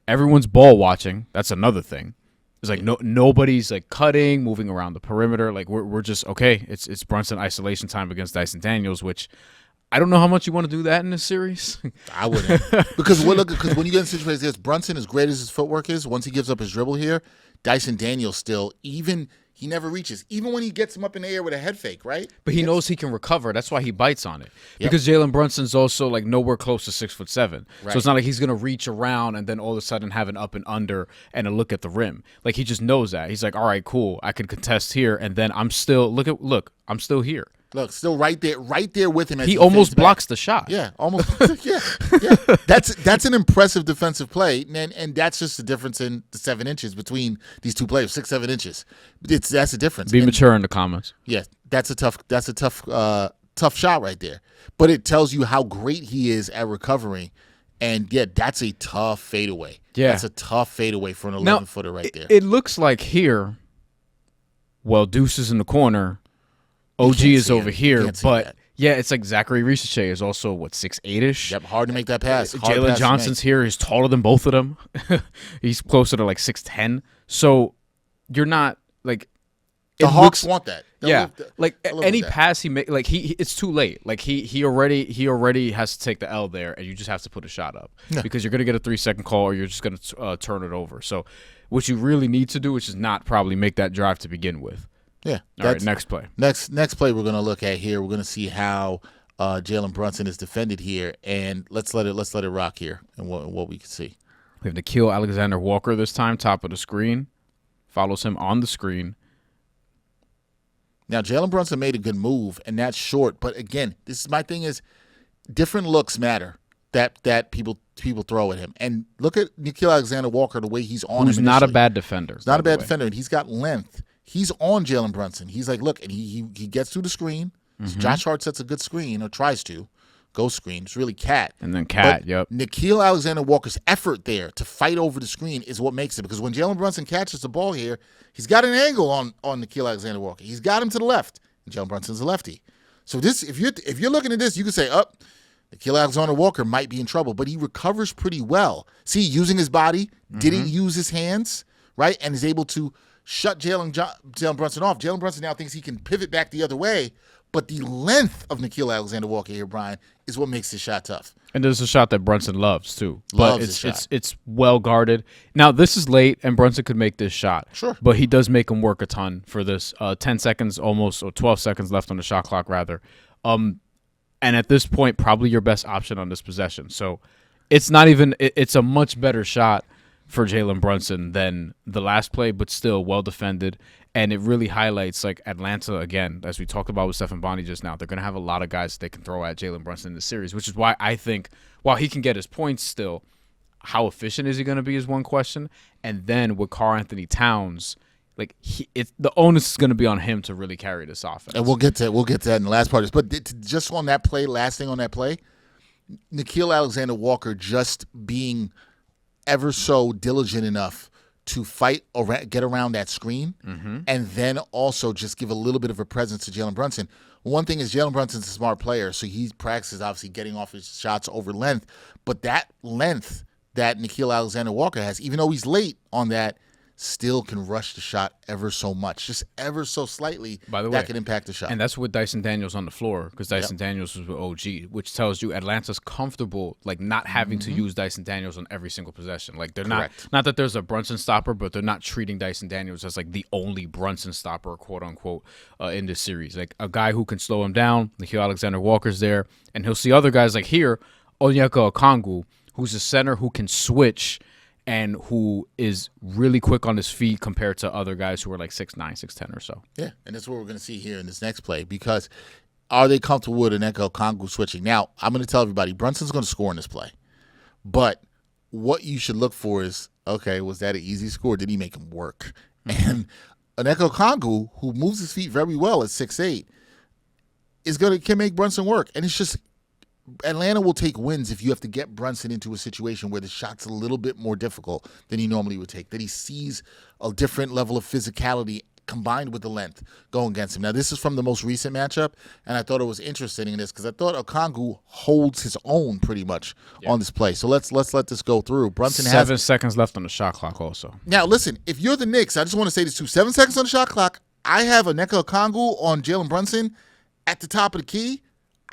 Everyone's ball watching. That's another thing. It's like nobody's like cutting, moving around the perimeter. Like we're just okay. It's Brunson isolation time against Dyson Daniels, which I don't know how much you want to do that in this series. I wouldn't because when you get in situations like this, Brunson, as great as his footwork is, once he gives up his dribble here, Dyson Daniels still he never reaches, even when he gets him up in the air with a head fake, right? But he knows he can recover. That's why he bites on it. Yep. Because Jalen Brunson's also like nowhere close to 6'7", right. So it's not like he's gonna reach around and then all of a sudden have an up and under and a look at the rim. Like he just knows that. He's like, all right, cool, I can contest here, and then I'm still I'm still here. Look, still right there with him. As he almost blocks the shot. Yeah, almost. yeah. That's an impressive defensive play, and that's just the difference in the 7 inches between these two players, 6-7 inches. That's the difference. Be mature in the comments. Yeah, that's a tough shot right there. But it tells you how great he is at recovering, and yeah, that's a tough fadeaway. Yeah, that's a tough fadeaway for an 11-footer right there. It looks like here. Well, Deuce is in the corner. OG is over here, but yeah, it's like Zachary Risache is also 6'8"ish. Yep, hard to make that pass. Jalen Johnson's here. He's taller than both of them. He's closer to 6'10". So you're not like the Hawks want that. Any pass he make, it's too late. Like he already has to take the L there, and you just have to put a shot up because you're gonna get a 3-second call, or you're just gonna turn it over. So what you really need to do, which is not probably make that drive to begin with. Yeah. All right, next play. Next play we're going to look at here. We're going to see how Jalen Brunson is defended here, and let's let it rock here and what we can see. We have Nickeil Alexander-Walker this time, top of the screen. Follows him on the screen. Now, Jalen Brunson made a good move, and that's short. But, again, this is my thing is different looks matter that people throw at him. And look at Nickeil Alexander-Walker, the way he's on him. Who's not a bad defender. He's not a bad defender, and he's got length. He's on Jalen Brunson. He's like, look, and he gets through the screen. Mm-hmm. Josh Hart sets a good screen, or tries to. Go screen. It's really Cat. And then Cat, yep. Nickeil Alexander-Walker's effort there to fight over the screen is what makes it. Because when Jalen Brunson catches the ball here, he's got an angle on Nickeil Alexander-Walker. He's got him to the left. And Jalen Brunson's a lefty. So this, if you're looking at this, you can say, Nickeil Alexander-Walker might be in trouble, but he recovers pretty well. See, using his body, didn't use his hands, right, and is able to shut Jalen Brunson off. Jalen Brunson now thinks he can pivot back the other way, but the length of Nickeil Alexander-Walker here, Brian, is what makes this shot tough. And there's a shot that Brunson loves too. But it's well guarded. Now this is late, and Brunson could make this shot. Sure. But he does make him work a ton for this. 10 seconds almost, or 12 seconds left on the shot clock rather. And at this point, probably your best option on this possession. So it's not even. It's a much better shot for Jalen Brunson than the last play, but still well defended. And it really highlights, like, Atlanta, again, as we talked about with Stefan Bondy just now, they're going to have a lot of guys that they can throw at Jalen Brunson in the series, which is why I think, while he can get his points still, how efficient is he going to be is one question. And then with Karl-Anthony Towns, like, the onus is going to be on him to really carry this offense. And we'll get to that in the last part. But just on that play, last thing on that play, Nickeil Alexander-Walker just being ever so diligent enough to fight or get around that screen, and then also just give a little bit of a presence to Jalen Brunson. One thing is Jalen Brunson's a smart player, so he practices obviously getting off his shots over length, but that length that Nickeil Alexander-Walker has, even though he's late on that, still can rush the shot ever so much, just ever so slightly. By the way, that can impact the shot. And that's with Dyson Daniels on the floor, because Dyson Daniels was with OG, which tells you Atlanta's comfortable, like, not having to use Dyson Daniels on every single possession. Like, they're not that there's a Brunson stopper, but they're not treating Dyson Daniels as, like, the only Brunson stopper, quote unquote, in this series. Like, a guy who can slow him down. Nickeil Alexander-Walker's there, and he'll see other guys like here, Onyeka Okongwu, who's a center who can switch and who is really quick on his feet compared to other guys who are like 6'9", 6'10" or so. Yeah, and that's what we're going to see here in this next play, because are they comfortable with Onyeka Okongwu switching? Now, I'm going to tell everybody, Brunson's going to score in this play. But what you should look for is, okay, was that an easy score? Did he make him work? And Onyeka Okongwu, who moves his feet very well at 6'8", can make Brunson work. And it's just, Atlanta will take wins if you have to get Brunson into a situation where the shot's a little bit more difficult than he normally would take, that he sees a different level of physicality combined with the length going against him. Now, this is from the most recent matchup, and I thought it was interesting in this because I thought Okongwu holds his own pretty much on this play. So let's let this go through. Brunson has 7 seconds left on the shot clock also. Now, listen, if you're the Knicks, I just want to say this too. 7 seconds on the shot clock. I have Onyeka Okongwu on Jalen Brunson at the top of the key.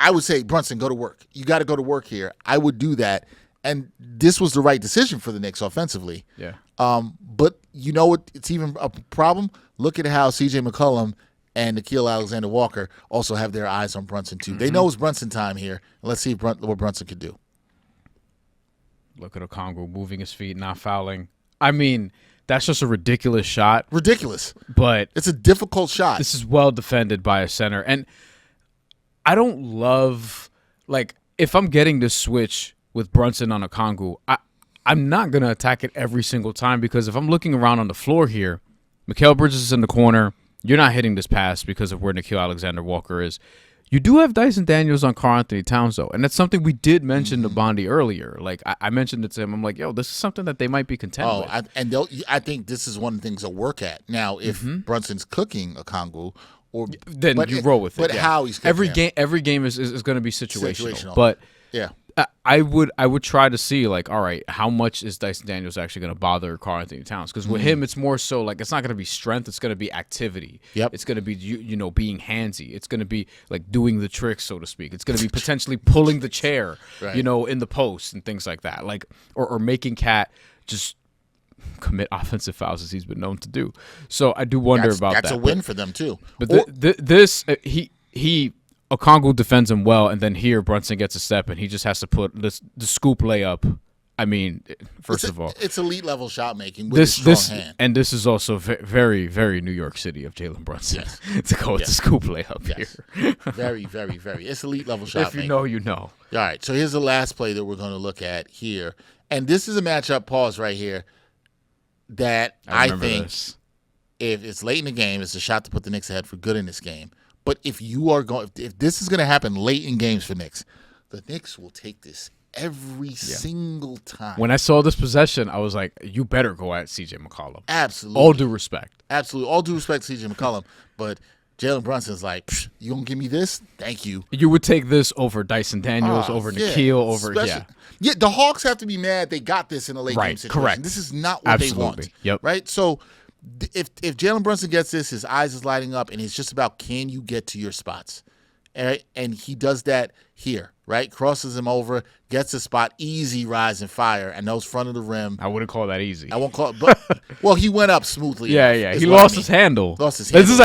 I would say, Brunson, go to work. You got to go to work here. I would do that. And this was the right decision for the Knicks offensively. Yeah. But you know what? It's even a problem. Look at how C.J. McCollum and Nickeil Alexander-Walker also have their eyes on Brunson too. They know it's Brunson time here. Let's see what Brunson can do. Look at Okongwu moving his feet, not fouling. I mean, that's just a ridiculous shot. Ridiculous. But it's a difficult shot. This is well defended by a center. And I don't love, like, if I'm getting this switch with Brunson on Okongwu, I'm not going to attack it every single time, because if I'm looking around on the floor here, Mikal Bridges is in the corner. You're not hitting this pass because of where Nickeil Alexander-Walker is. You do have Dyson Daniels on Karl-Anthony Towns, though, and that's something we did mention to Bondy earlier. Like, I mentioned it to him. I'm like, yo, this is something that they might be content with. I think this is one of the things to work at. Now, if Brunson's cooking Okongwu, then you roll with it. But how he's cooking every game is going to be situational. But yeah. I would try to see, like, all right, how much is Dyson Daniels actually going to bother Karl-Anthony Towns? Because with him, it's more so like, it's not going to be strength, it's going to be activity. Yep. It's going to be being handsy. It's going to be like doing the tricks, so to speak. It's going to be potentially pulling the chair, right. In the post and things like that, like or making Cat just commit offensive fouls as he's been known to do. So I do wonder about that. That's a win for them too. But Okongwu defends him well, and then here Brunson gets a step, and he just has to put the scoop layup. I mean, first of all, it's elite level shot making with a strong hand. And this is also very, very New York City of Jalen Brunson to go with the scoop layup here. Very, very, very. It's elite level shot making. If you know, you know. All right, so here's the last play that we're going to look at here, and this is a matchup. Pause right here. That I think if it's late in the game, it's a shot to put the Knicks ahead for good in this game. But if this is going to happen late in games for Knicks, the Knicks will take this every single time. When I saw this possession, I was like, you better go at C.J. McCollum. Absolutely. All due respect. Absolutely. All due respect to C.J. McCollum. But Jalen Brunson's like, you going to give me this? Thank you. You would take this over Dyson Daniels, over Nickeil, over, Yeah, the Hawks have to be mad they got this in a late game situation. Correct. This is not what they want. Yep. Right? So if Jalen Brunson gets this, his eyes is lighting up, and it's just about, can you get to your spots? Right? And he does that here, right? Crosses him over, gets a spot, easy rise and fire, and those front of the rim. I wouldn't call that easy. I won't call it, but well, he went up smoothly. Yeah. He lost his handle. This is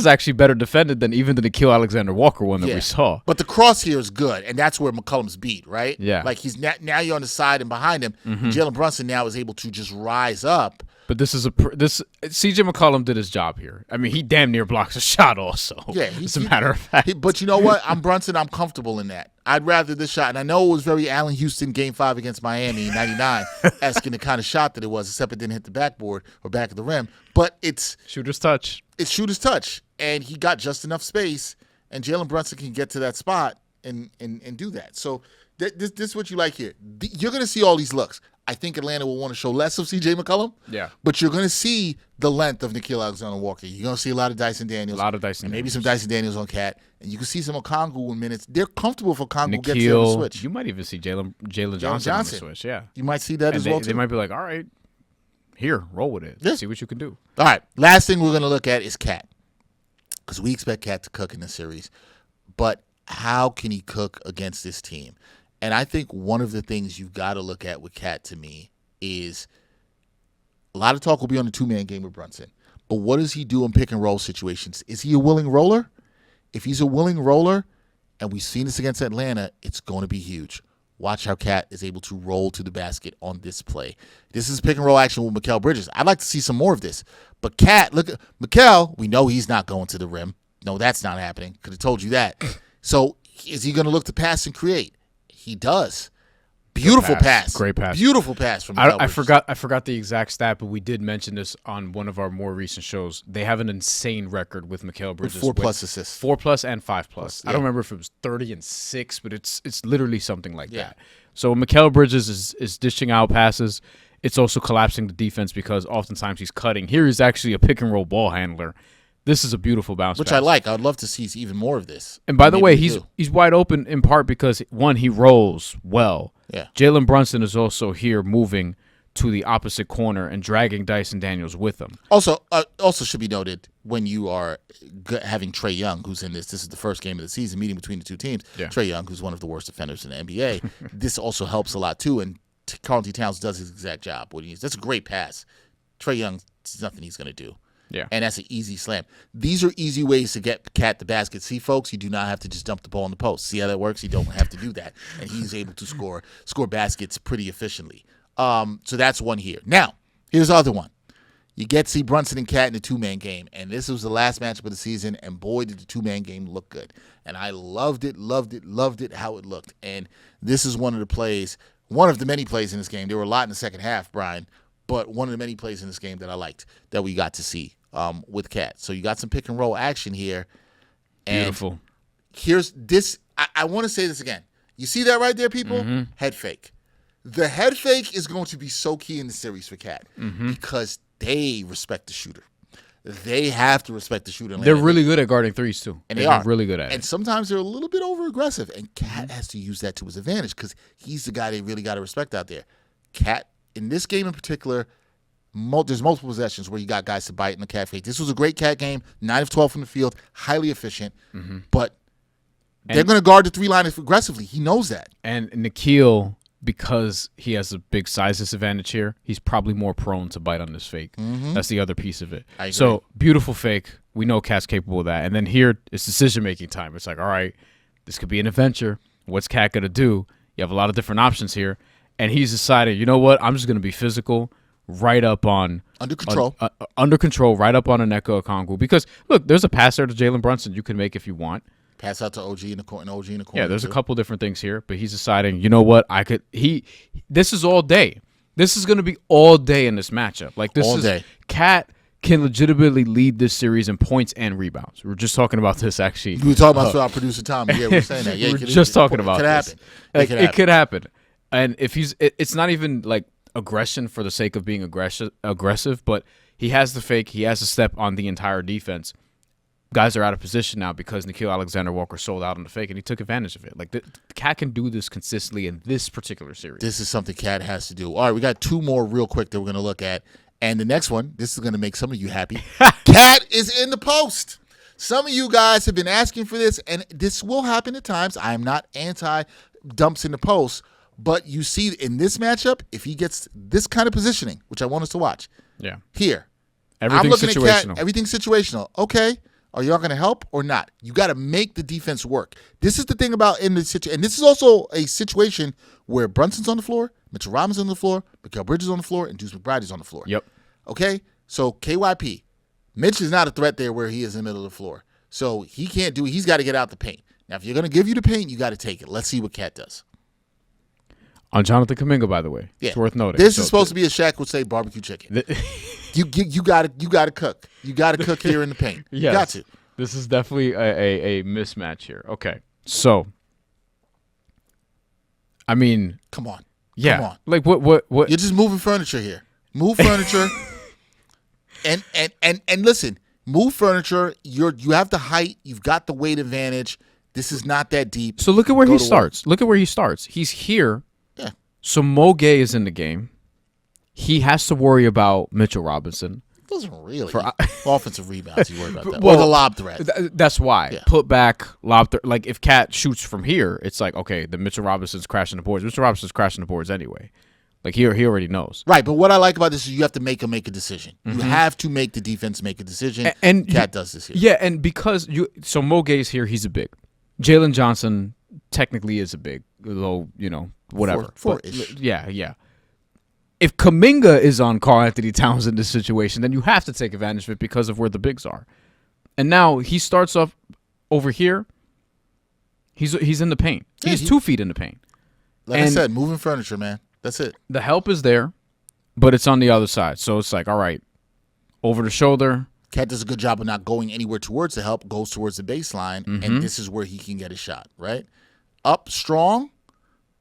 actually better defended than even the Nickeil Alexander-Walker one that we saw. But the cross here is good, and that's where McCollum's beat, right? Yeah. Like he's now you're on the side and behind him. Jalen Brunson now is able to just rise up. But C.J. McCollum did his job here. I mean, he damn near blocks a shot also. Yeah. As a matter of fact. But you know what? I'm Brunson. I'm comfortable in that. I'd rather this shot. And I know it was very Allen Houston Game 5 against Miami in 99-esque in the kind of shot that it was, except it didn't hit the backboard or back of the rim. But it's shooter's touch. It's shooter's touch. And he got just enough space, and Jalen Brunson can get to that spot and do that. So this is what you like here. You're going to see all these looks. I think Atlanta will want to show less of C.J. McCollum. Yeah. But you're going to see the length of Nickeil Alexander-Walker. You're going to see a lot of Dyson Daniels. And maybe some Dyson Daniels on Cat. And you can see some Okongwu in minutes. They're comfortable if Okongwu gets on the switch. You might even see Jalen Johnson on the switch. Yeah. You might see that as well, too. They might be like, all right, here, roll with it. Yeah. See what you can do. All right. Last thing we're going to look at is Cat. Because we expect Cat to cook in this series. But how can he cook against this team? And I think one of the things you've got to look at with Cat, to me, is a lot of talk will be on the two-man game with Brunson. But what does he do in pick-and-roll situations? Is he a willing roller? If he's a willing roller, and we've seen this against Atlanta, it's going to be huge. Watch how Cat is able to roll to the basket on this play. This is pick-and-roll action with Mikal Bridges. I'd like to see some more of this. But Cat, look at Mikal, we know he's not going to the rim. No, that's not happening. Could have told you that. So is he going to look to pass and create? He does. Beautiful pass. Great pass. Beautiful pass from Mikal Bridges. I forgot the exact stat, but we did mention this on one of our more recent shows. They have an insane record with Mikal Bridges. With 4+ assists. 4+ and 5+. Yeah. I don't remember if it was 30 and 6, but it's literally something like that. So when Mikal Bridges is dishing out passes, it's also collapsing the defense because oftentimes he's cutting. Here he's actually a pick-and-roll ball handler. This is a beautiful bounce Which pass. I like. I would love to see even more of this. And by the way, he's wide open in part because, one, he rolls well. Yeah. Jalen Brunson is also here moving to the opposite corner and dragging Dyson Daniels with him. Also should be noted, when you are having Trae Young, who's in this is the first game of the season, meeting between the two teams. Yeah. Trae Young, who's one of the worst defenders in the NBA. This also helps a lot, too. And Karl-Anthony Towns does his exact job. That's a great pass. Trae Young, there's nothing he's going to do. Yeah. And that's an easy slam. These are easy ways to get Cat the basket. See, folks, you do not have to just dump the ball in the post. See how that works? You don't have to do that. And he's able to score baskets pretty efficiently. So that's one here. Now, here's the other one. You get to see Brunson and Cat in the two-man game, and this was the last matchup of the season, and boy, did the two-man game look good. And I loved it how it looked. And this is one of the many plays in this game. There were a lot in the second half, Brian, but one of the many plays in this game that I liked that we got to see with Cat. So you got some pick-and-roll action here. And Beautiful. Here's this. I want to say this again. You see that right there, people? Mm-hmm. Head fake. The head fake is going to be so key in the series for Cat because they respect the shooter. They have to respect the shooter. They're really good at guarding threes, too. And they are. really good at it. And sometimes they're a little bit over-aggressive, and Cat has to use that to his advantage because he's the guy they really got to respect out there. Cat, in this game in particular, there's multiple possessions where you got guys to bite in the Cat fake. This was a great Cat game, 9 of 12 from the field, highly efficient, but they're going to guard the three-line aggressively. He knows that. And Nikhil, because he has a big size disadvantage here, he's probably more prone to bite on this fake. That's the other piece of it. I agree. So, beautiful fake. We know Cat's capable of that. And then here, it's decision-making time. It's like, all right, this could be an adventure. What's Cat going to do? You have a lot of different options here. And he's decided, you know what? I'm just going to be physical right up on – Under control. Under control, right up on Onyeka Okongwu. Because, look, there's a pass there to Jalen Brunson you can make if you want. Pass out to OG in the corner. Yeah, there's a couple different things here, but he's deciding, you know what, this is all day. This is going to be all day in this matchup. Like, this all is day. Cat can legitimately lead this series in points and rebounds. We were just talking about this, actually. We were talking about our producer, Tommy. Yeah, we were saying that. Yeah, we were just talking about this. It could happen. And if it's not even like aggression for the sake of being aggressive, but he has the fake, he has a step on the entire defense. Guys are out of position now because Nickeil Alexander-Walker sold out on the fake, and he took advantage of it. Like, the Cat can do this consistently in this particular series. This is something Cat has to do. All right, we got two more real quick that we're going to look at. And the next one, this is going to make some of you happy. Cat is in the post. Some of you guys have been asking for this, and this will happen at times. I am not anti-dumps in the post, but you see in this matchup, if he gets this kind of positioning, which I want us to watch, here. Everything's I'm looking situational. at Cat, everything's situational. Okay. Are y'all going to help or not? You got to make the defense work. This is the thing about in the situation. And this is also a situation where Brunson's on the floor, Mitchell Robinson's on the floor, Mikal Bridges on the floor, and Deuce McBride is on the floor. Yep. Okay? So KYP. Mitch is not a threat there where he is in the middle of the floor. So he can't do it. He's got to get out the paint. Now, if you're going to give you the paint, you got to take it. Let's see what Cat does. On Jonathan Kuminga, by the way. Yeah. It's worth noting. This is supposed to be, as Shaq would say, barbecue chicken. You got to cook. You got to cook here in the paint. Yes. You got to. This is definitely a mismatch here. Okay. So, I mean. Come on. Yeah. Come on. Like, what? You're just moving furniture here. Move furniture. and listen, move furniture. You have the height. You've got the weight advantage. This is not that deep. So look at where he starts. Look at where he starts. He's here. Yeah. So Mo Gay is in the game. He has to worry about Mitchell Robinson. Doesn't really. For offensive rebounds, you worry about that. Well, or the lob threat. That's why. Yeah. Put back, lob threat. Like, if Cat shoots from here, it's like, okay, the Mitchell Robinson's crashing the boards. Mitchell Robinson's crashing the boards anyway. Like, he already knows. Right, but what I like about this is you have to make a decision. You have to make the defense make a decision. And Cat does this here. Yeah, and because so Mo Gay's here, he's a big. Jalen Johnson technically is a big, though, whatever. Four-ish. Yeah. If Kuminga is on Karl-Anthony Towns in this situation, then you have to take advantage of it because of where the bigs are. And now he starts off over here. He's in the paint. Yeah, He's 2 feet in the paint. I said, moving furniture, man. That's it. The help is there, but it's on the other side. So it's like, all right, over the shoulder. Cat does a good job of not going anywhere towards the help, goes towards the baseline, and this is where he can get a shot, right? Up strong,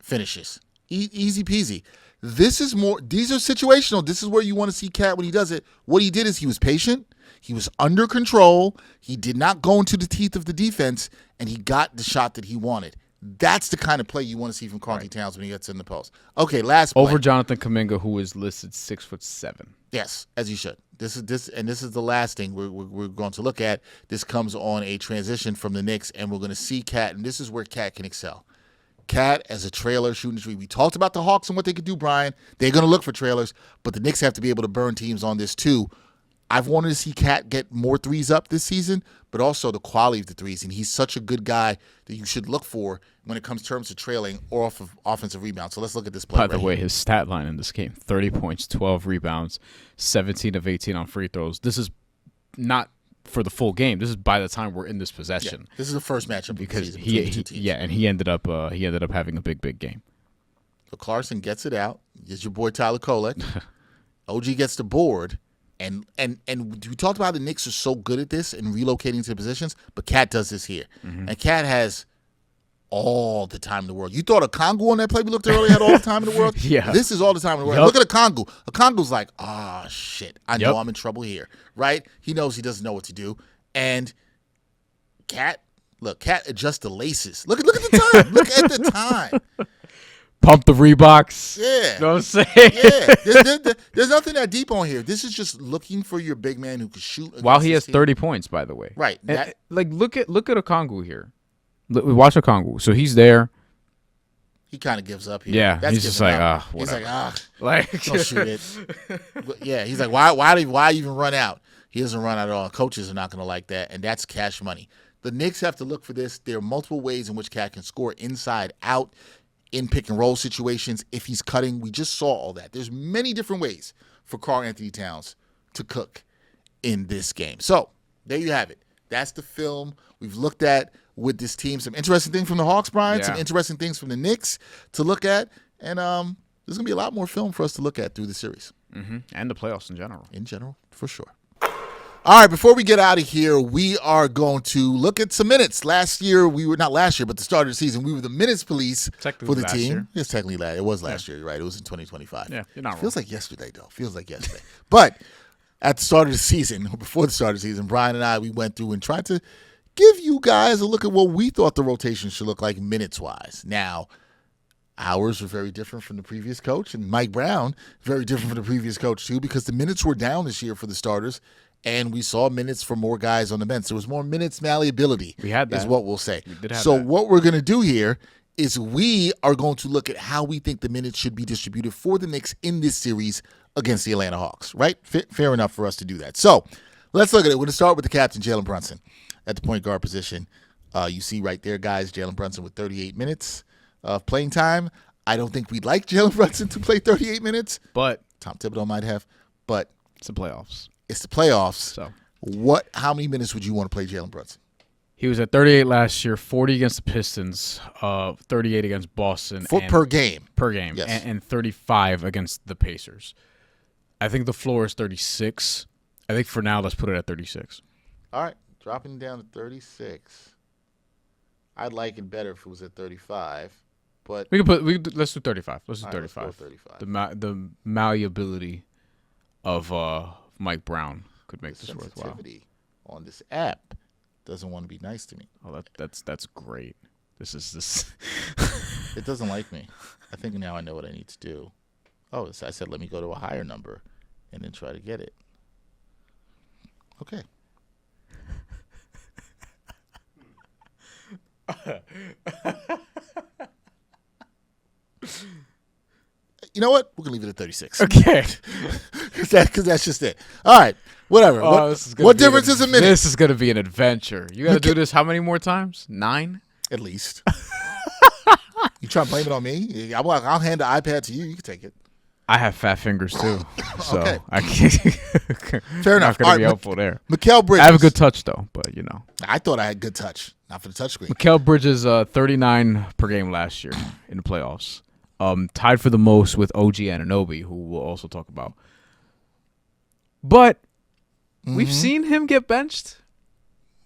finishes. Easy peasy. These are situational. This is where you want to see Cat when he does it. What he did is he was patient. He was under control. He did not go into the teeth of the defense, and he got the shot that he wanted. That's the kind of play you want to see from Karl-Anthony Towns when he gets in the post. Okay, last play. Over Jonathan Kuminga, who is listed 6'7". Yes, as you should. This is the last thing we're going to look at. This comes on a transition from the Knicks, and we're going to see Cat, and this is where Cat can excel. Cat as a trailer shooting three. We talked about the Hawks and what they could do, Brian. They're going to look for trailers, but the Knicks have to be able to burn teams on this too. I've wanted to see Cat get more threes up this season, but also the quality of the threes. And he's such a good guy that you should look for when it comes to terms of trailing or off of offensive rebounds. So let's look at this play. By the way, his stat line in this game, 30 points, 12 rebounds, 17 of 18 on free throws. This is not for the full game. This is by the time we're in this possession. Yeah, this is the first matchup because of the season. And he ended up having a big game. So Clarkson gets it out. Here's your boy Tyler Kolek. OG gets the board. And we talked about how the Knicks are so good at this and relocating to positions, but Cat does this here. Mm-hmm. And Cat has all the time in the world. You thought Okongwu on that play we looked earlier had all the time in the world? Yeah. This is all the time in the world. Yep. Look at Okongwu. Okongwu's like, shit. I know I'm in trouble here, right? He knows he doesn't know what to do. And Cat adjusts the laces. Look at the time. Look at the time. Pump the Reeboks. Yeah. You know what I'm saying? Yeah. There's nothing that deep on here. This is just looking for your big man who can shoot. While he has 30 points, by the way. Right. Look at Okongwu here. Watch Okongwu. So he's there. He kind of gives up here. Yeah. That's he's just like, whatever. He's like, don't shoot it. Yeah. He's like, why even run out? He doesn't run out at all. Coaches are not going to like that, and that's cash money. The Knicks have to look for this. There are multiple ways in which Cat can score inside, out, in pick and roll situations. If he's cutting, we just saw all that. There's many different ways for Karl-Anthony Towns to cook in this game. So there you have it. That's the film we've looked at with this team. Some interesting things from the Hawks, Brian. Yeah. Some interesting things from the Knicks to look at. And there's going to be a lot more film for us to look at through the series. Mm-hmm. And the playoffs in general. In general, for sure. All right, before we get out of here, we are going to look at some minutes. Last year, not last year, but the start of the season, we were the minutes police for the team. Year. It's technically last. It was last year, you're right? It was in 2025. Yeah, you're not wrong. Feels like yesterday, though. Feels like yesterday. But at the start of the season, before the start of the season, Brian and I, we went through and tried to give you guys a look at what we thought the rotation should look like minutes-wise. Now, ours were very different from the previous coach, and Mike Brown, very different from the previous coach, too, because the minutes were down this year for the starters. And we saw minutes for more guys on the bench. There was more minutes malleability. We had that. Is what we'll say. We did have so that. What we're going to do here is we are going to look at how we think the minutes should be distributed for the Knicks in this series against the Atlanta Hawks, right? Fair enough for us to do that. So let's look at it. We're going to start with the captain, Jalen Brunson, at the point guard position. You see right there, guys, Jalen Brunson with 38 minutes of playing time. I don't think we'd like Jalen Brunson to play 38 minutes. But Tom Thibodeau might have. But it's the playoffs. It's the playoffs. So how many minutes would you want to play Jalen Brunson? He was at 38 last year, 40 against the Pistons, 38 against Boston. Per game. Per game. Yes. And 35 against the Pacers. I think the floor is 36. I think for now, let's put it at 36. All right. Dropping down to 36. I'd like it better if it was at 35. But let's do 35. Let's do 35. Let's go 35. The malleability of Mike Brown could make this worthwhile. Sensitivity on this app doesn't want to be nice to me. Oh, that's great. This. It doesn't like me. I think now I know what I need to do. Oh, I said let me go to a higher number and then try to get it. Okay. You know what? We're going to leave it at 36. Okay. Because that's just it. All right. Whatever. What difference does it make? This is going to be an adventure. You got to do this how many more times? 9? At least. You trying to blame it on me? I'll hand the iPad to you. You can take it. I have fat fingers, too. So Okay. I can't. Fair enough. Not going to be helpful there. Mikal Bridges. I have a good touch, though, but you know. I thought I had good touch. Not for the touchscreen. Mikal Bridges, 39 per game last year in the playoffs. Tied for the most with OG Anunoby, who we'll also talk about. But we've seen him get benched.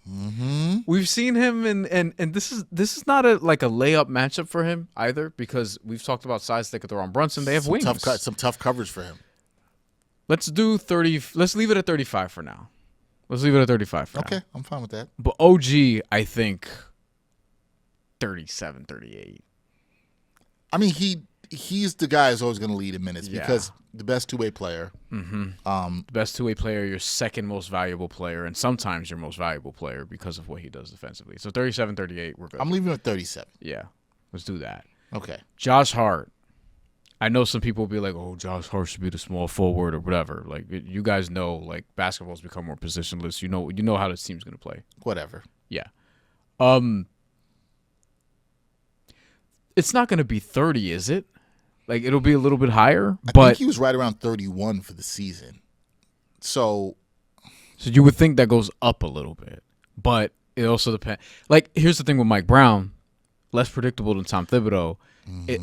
Mm-hmm. We've seen him, and this is not a layup matchup for him either, because we've talked about size they could throw on Brunson. They have wings. Some tough coverage for him. Let's do 30. Let's leave it at 35 for now. Let's leave it at 35 for now. Okay, I'm fine with that. But OG, I think 37, 38. I mean, he's the guy who's always going to lead in minutes because the best two-way player. Mm-hmm. The best two-way player, your second most valuable player, and sometimes your most valuable player because of what he does defensively. So 37, 38, we're good. I'm leaving at 37. Yeah, let's do that. Okay. Josh Hart. I know some people will be like, "Oh, Josh Hart should be the small forward or whatever." Like you guys know, like basketball's become more positionless. You know how this team's gonna play. Whatever. Yeah. It's not gonna be 30, is it? Like it'll be a little bit higher, I but think he was right around 31 for the season. So you would think that goes up a little bit, but it also depends. Like here's the thing with Mike Brown, less predictable than Tom Thibodeau.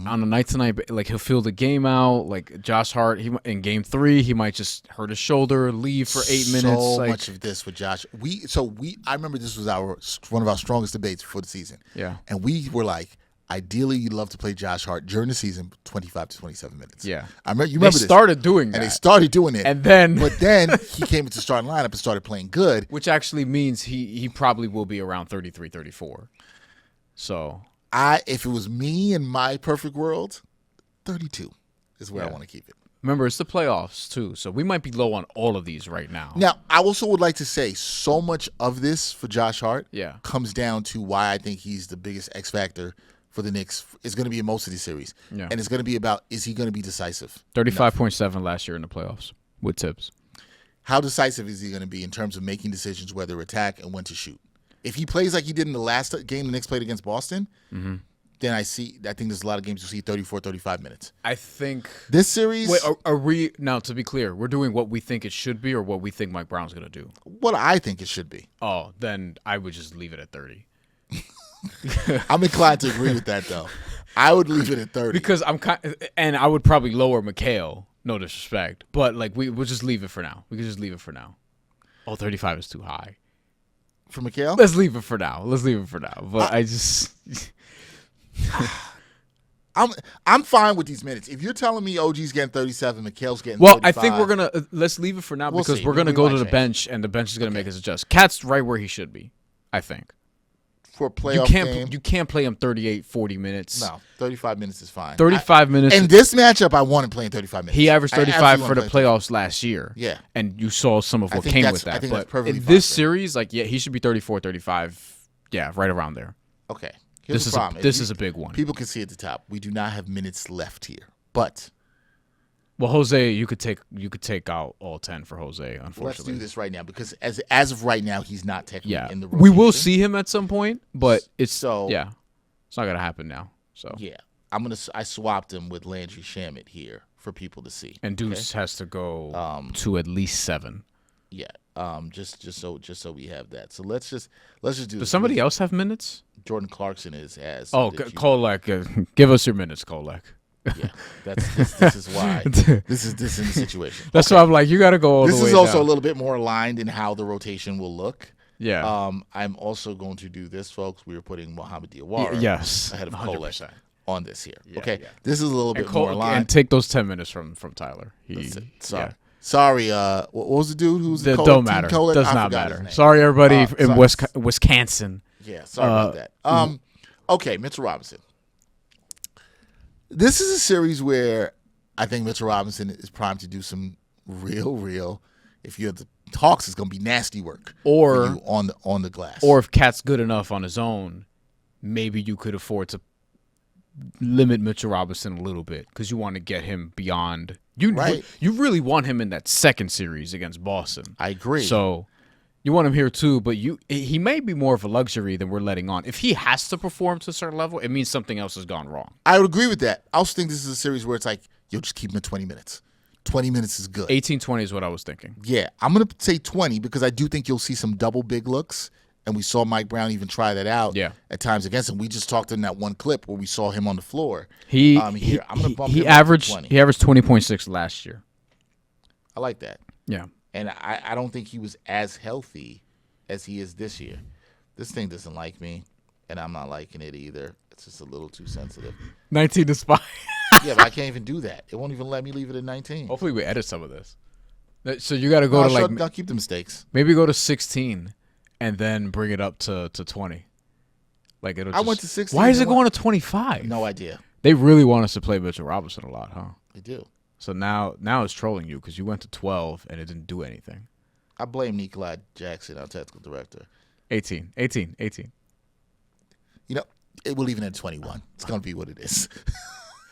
On a night to night, like he'll fill the game out. Like Josh Hart, in game 3, he might just hurt his shoulder, leave for 8 minutes. So like, much of this with Josh. I remember this was one of our strongest debates before the season. Yeah, and we were like, ideally, you'd love to play Josh Hart during the season, 25 to 27 minutes. Yeah, I remember. You remember they started doing that, and they started doing it, and then but then he came into starting lineup and started playing good, which actually means he probably will be around 33, 34. So. If it was me in my perfect world, 32 is where I want to keep it. Remember, it's the playoffs, too, so we might be low on all of these right now. Now, I also would like to say so much of this for Josh Hart comes down to why I think he's the biggest X factor for the Knicks. It's going to be in most of these series. Yeah. And it's going to be about, is he going to be decisive? 35.7 last year in the playoffs with tips. How decisive is he going to be in terms of making decisions, whether attack and when to shoot? If he plays like he did in the last game the Knicks played against Boston, then I think there's a lot of games you'll see 34, 35 minutes. I think this series. Wait, are we now? To be clear, we're doing what we think it should be, or what we think Mike Brown's going to do. What I think it should be. Oh, then I would just leave it at 30. I'm inclined to agree with that, though. I would leave it at 30 because and I would probably lower McHale. No disrespect, but like we'll just leave it for now. We can just leave it for now. Oh, 35 is too high. For Mikhail? Let's leave it for now. But I just I'm fine with these minutes. If you're telling me OG's getting 37, Mikhail's getting 35. I think we're gonna let's leave it for now because we're gonna go to the bench and the bench is gonna make us adjust. Cat's right where he should be, I think. For a playoff game, you can't play him 38, 40 minutes. No, 35 minutes is fine. 35 minutes. In this matchup, I want him playing 35 minutes. He averaged 35 for the playoffs last year. Yeah. And you saw some of what came with that. I think but that's perfectly in fine this series, he should be 34, 35. Yeah, right around there. Okay. This is a big one. People can see at the top. We do not have minutes left here. But well, Jose, you could take out all 10 for Jose, unfortunately. Let's do this right now because as of right now, he's not technically in the rotation. We will see him at some point, but it's not gonna happen now. So yeah, I swapped him with Landry Shamet here for people to see. And Deuce has to go to at least 7. Yeah. Just so we have that. So let's just do this. Does somebody else have minutes? Jordan Clarkson has. Oh, Kolek, give us your minutes, Kolek. Yeah, this is why this is the situation. That's why I'm like, you got to go all the way down. This is also a little bit more aligned in how the rotation will look. Yeah. I'm also going to do this, folks. We are putting Mohamed Diawara ahead of Kolek on this here. Yeah, okay, this is a little bit more aligned. And take those 10 minutes from Tyler. Sorry. What was the dude who's the don't matter. Does not matter. Sorry, everybody in Wisconsin. Yeah, sorry about that. Okay, Mitchell Robinson. This is a series where I think Mitchell Robinson is primed to do some real. If you're the Hawks, it's going to be nasty work. Or for you on the glass. Or if Cat's good enough on his own, maybe you could afford to limit Mitchell Robinson a little bit because you want to get him beyond. You really want him in that second series against Boston. I agree. So you want him here too, but he may be more of a luxury than we're letting on. If he has to perform to a certain level, it means something else has gone wrong. I would agree with that. I also think this is a series where it's like, you'll just keep him at 20 minutes. 20 minutes is good. 18-20 is what I was thinking. Yeah, I'm going to say 20 because I do think you'll see some double big looks, and we saw Mike Brown even try that out at times against him. We just talked in that one clip where we saw him on the floor. He averaged 20.6 last year. I like that. Yeah. And I don't think he was as healthy as he is this year. This thing doesn't like me, and I'm not liking it either. It's just a little too sensitive. 19 to spy. Yeah, but I can't even do that. It won't even let me leave it at 19. Hopefully we edit some of this. So you got to go to like... I'll keep the mistakes. Maybe go to 16 and then bring it up to 20. Like I went to 16. Why is it going to 25? No idea. They really want us to play Mitchell Robinson a lot, huh? They do. So now it's trolling you because you went to 12 and it didn't do anything. I blame Nikolai Jackson, our technical director. 18. You know, we'll leave it at 21. It's going to be what it is.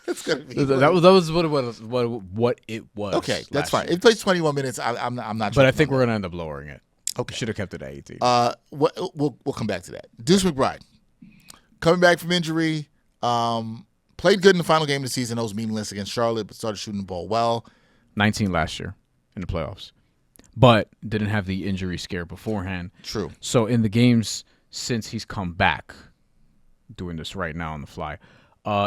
It's gonna be that was what it was. okay. That's fine. Year. It plays 21 minutes. I'm not. But I think we're gonna end up lowering it. Okay. Should have kept it at 18. We'll come back to that. Deuce McBride coming back from injury. Played good in the final game of the season. That was meaningless against Charlotte, but started shooting the ball well. 19 last year in the playoffs, but didn't have the injury scare beforehand. True. So in the games since he's come back, doing this right now on the fly,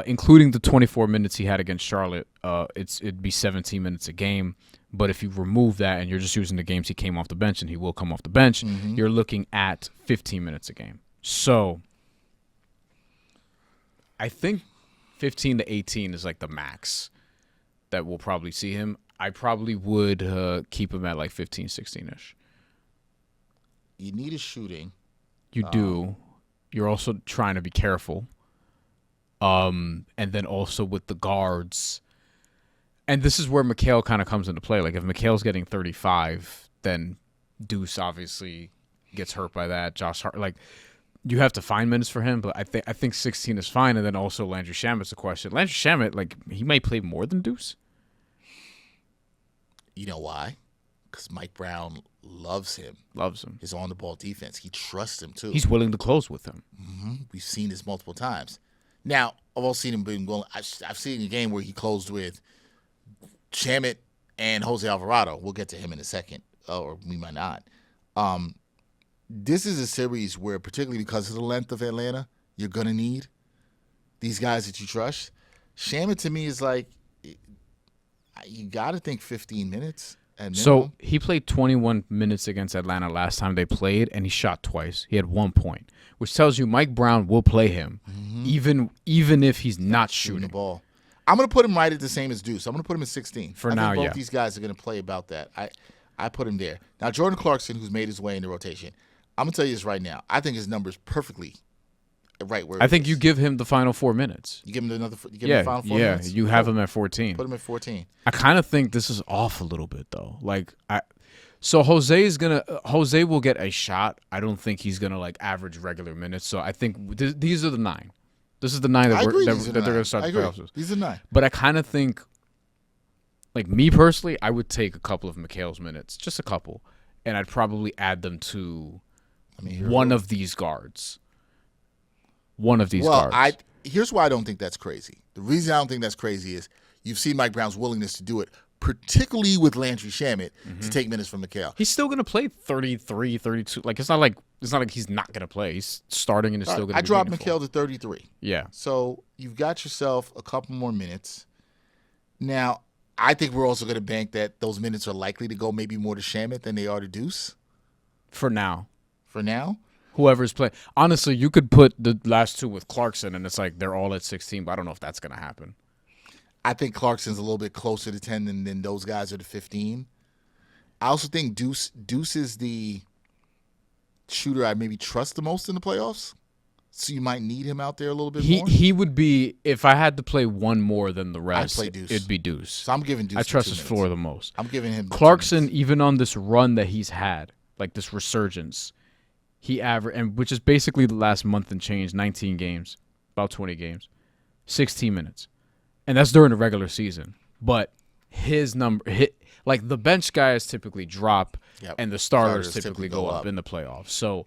including the 24 minutes he had against Charlotte, it'd be 17 minutes a game. But if you remove that and you're just using the games he came off the bench, and he will come off the bench, you're looking at 15 minutes a game. So I think 15 to 18 is like the max that we'll probably see him. I probably would keep him at like 15, 16-ish. You need a shooting. You do. You're also trying to be careful. And then also with the guards. And this is where Mikal kind of comes into play. Like if Mikal's getting 35, then Deuce obviously gets hurt by that. Josh Hart, like you have to find minutes for him, but I think 16 is fine. And then also Landry Shamet's a question. Landry Shamet, like he might play more than Deuce. You know why? Because Mike Brown loves him. His on-the-ball defense. He trusts him, too. He's willing to close with him. We've seen this multiple times. Now, I've also seen him being willing. I've seen a game where he closed with Shamet and Jose Alvarado. We'll get to him in a second, or we might not. This is a series where, particularly because of the length of Atlanta, you're going to need these guys that you trust. Shamet, to me, is like, you got to think 15 minutes. So he played 21 minutes against Atlanta last time they played, and he shot twice. He had 1 point, which tells you Mike Brown will play him, even if he's not shooting the ball. I'm going to put him right at the same as Deuce. I'm going to put him at 16. For now, I think both these guys are going to play about that. I put him there. Now, Jordan Clarkson, who's made his way in the rotation, I'm going to tell you this right now. I think his number's perfectly right where I think you give him the final 4 minutes. You give him him the final 4 minutes? You have him at 14. Put him at 14. I kind of think this is off a little bit, though. So Jose will get a shot. I don't think he's gonna like average regular minutes. So I think these are the 9. This is the 9 that they're gonna start the playoffs with. These are 9. But I kind of think, like me personally, I would take a couple of Mikal's minutes, just a couple, and I'd probably add them to one of these guards. Here's why I don't think that's crazy. The reason I don't think that's crazy is you've seen Mike Brown's willingness to do it, particularly with Landry Shamet, to take minutes from Mikal. He's still going to play 33, 32. Like it's not like he's not going to play. He's starting and is still going to. I dropped Mikal to 33. Yeah. So you've got yourself a couple more minutes. Now, I think we're also going to bank that those minutes are likely to go maybe more to Shamet than they are to Deuce. For now. Whoever's playing. Honestly, you could put the last 2 with Clarkson, and it's like they're all at 16, but I don't know if that's going to happen. I think Clarkson's a little bit closer to 10 than those guys are to 15. I also think Deuce is the shooter I maybe trust the most in the playoffs. So you might need him out there a little bit more. He would be, if I had to play one more than the rest, I'd play Deuce. It'd be Deuce. So I'm giving Deuce. I trust his floor the most. I'm giving him Clarkson, even on this run that he's had, like this resurgence, he averaged, and which is basically the last month and change, 19 games, about 20 games, 16 minutes. And that's during the regular season. But his number, like the bench guys typically drop, and the starters typically go up in the playoffs. So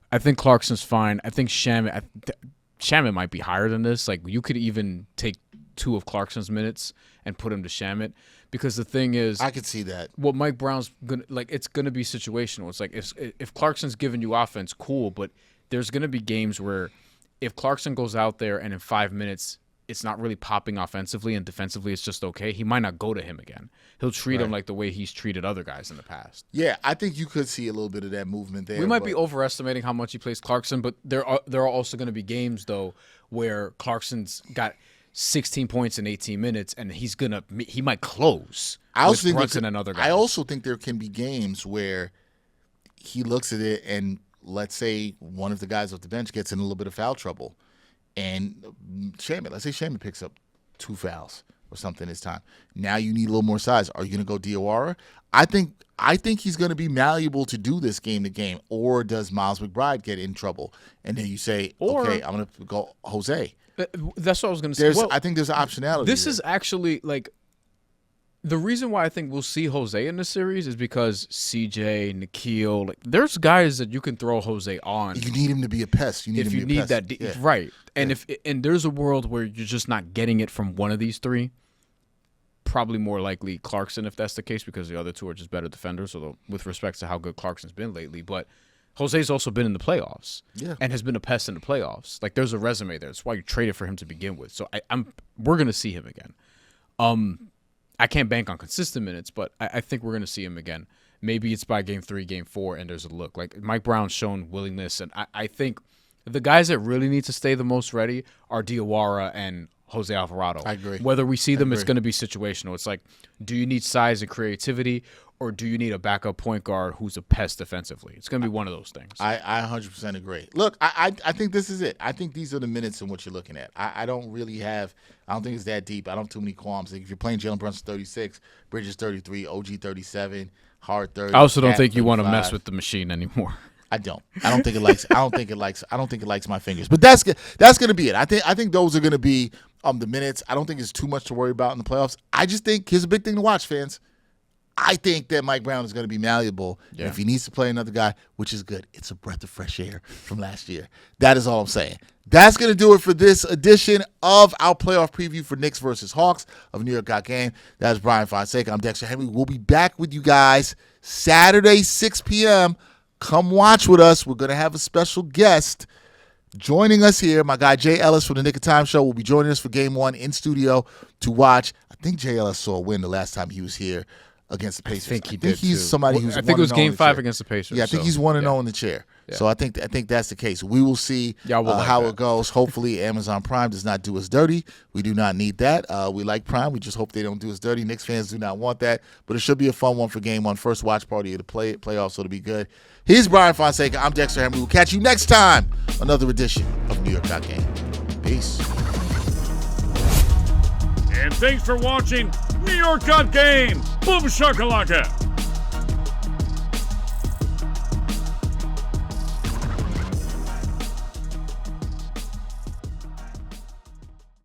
I think Clarkson's fine. I think Shamet might be higher than this. Like you could even take 2 of Clarkson's minutes and put him to Shamet. Because the thing is, I could see that. What Mike Brown's gonna it's gonna be situational. It's like if Clarkson's giving you offense, cool, but there's gonna be games where if Clarkson goes out there and in 5 minutes it's not really popping offensively and defensively it's just okay, he might not go to him again. He'll treat him like the way he's treated other guys in the past. Yeah, I think you could see a little bit of that movement there. We might be overestimating how much he plays Clarkson, but there are also going to be games though where Clarkson's got 16 points in 18 minutes, and he might close. I also think Brunson and other guys. I also think there can be games where he looks at it, and let's say one of the guys off the bench gets in a little bit of foul trouble, and let's say Shamet picks up 2 fouls, or something this time. Now you need a little more size. Are you going to go Diawara? I think he's going to be malleable to do this game to game. Or does Miles McBride get in trouble? And then you say, okay, I'm going to go Jose. That's what I was going to say. I think there's optionality. This is actually like the reason why I think we'll see Jose in this series is because CJ, Nikhil, like there's guys that you can throw Jose on. You need him to be a pest. You need if him you to be need a pest. that, right? And and there's a world where you're just not getting it from one of these three. Probably more likely Clarkson if that's the case, because the other two are just better defenders. Although with respect to how good Clarkson's been lately, but Jose's also been in the playoffs and has been a pest in the playoffs. Like there's a resume there. That's why you traded for him to begin with. So we're gonna see him again. I can't bank on consistent minutes, but I think we're going to see him again. Maybe it's by game 3, game 4, and there's a look. Like Mike Brown's shown willingness, and I think the guys that really need to stay the most ready are Diawara and Jose Alvarado. I agree. Whether we see them, it's going to be situational. It's like, do you need size and creativity, or do you need a backup point guard who's a pest defensively? It's going to be one of those things. I 100% agree. Look, I think this is it. I think these are the minutes in what you're looking at. I don't think it's that deep. I don't have too many qualms. Like if you're playing Jalen Brunson 36, Bridges 33, OG 37, Hard 30. I also don't think you 35. want to mess with the machine anymore. I don't think it likes my fingers. But that's going to be it. I think those are going to be the minutes. I don't think it's too much to worry about in the playoffs. I just think here's a big thing to watch, fans. I think that Mike Brown is going to be malleable. Yeah. If he needs to play another guy, which is good, it's a breath of fresh air from last year. That is all I'm saying. That's going to do it for this edition of our playoff preview for Knicks versus Hawks of New York Got Game. That's Bryan Fonseca. I'm Dexter Henry. We'll be back with you guys Saturday, 6 p.m. Come watch with us. We're going to have a special guest joining us here. My guy Jay Ellis from the Nick of Time Show will be joining us for Game 1 in studio to watch. I think Jay Ellis saw a win the last time he was here against the Pacers. I think he did he's too. Somebody who's I think it was Game 5 against the Pacers. Yeah, I think he's 1-0 in the chair. Yeah. So I think that's the case. We will see how it goes. Hopefully Amazon Prime does not do us dirty. We do not need that. We like Prime. We just hope they don't do us dirty. Knicks fans do not want that. But it should be a fun one for Game 1. First watch party of the playoffs, so it'll be good. He's Bryan Fonseca. I'm Dexter Henry. We'll catch you next time. Another edition of New York Got Game. Peace. And thanks for watching New York Got Game. Boom shakalaka.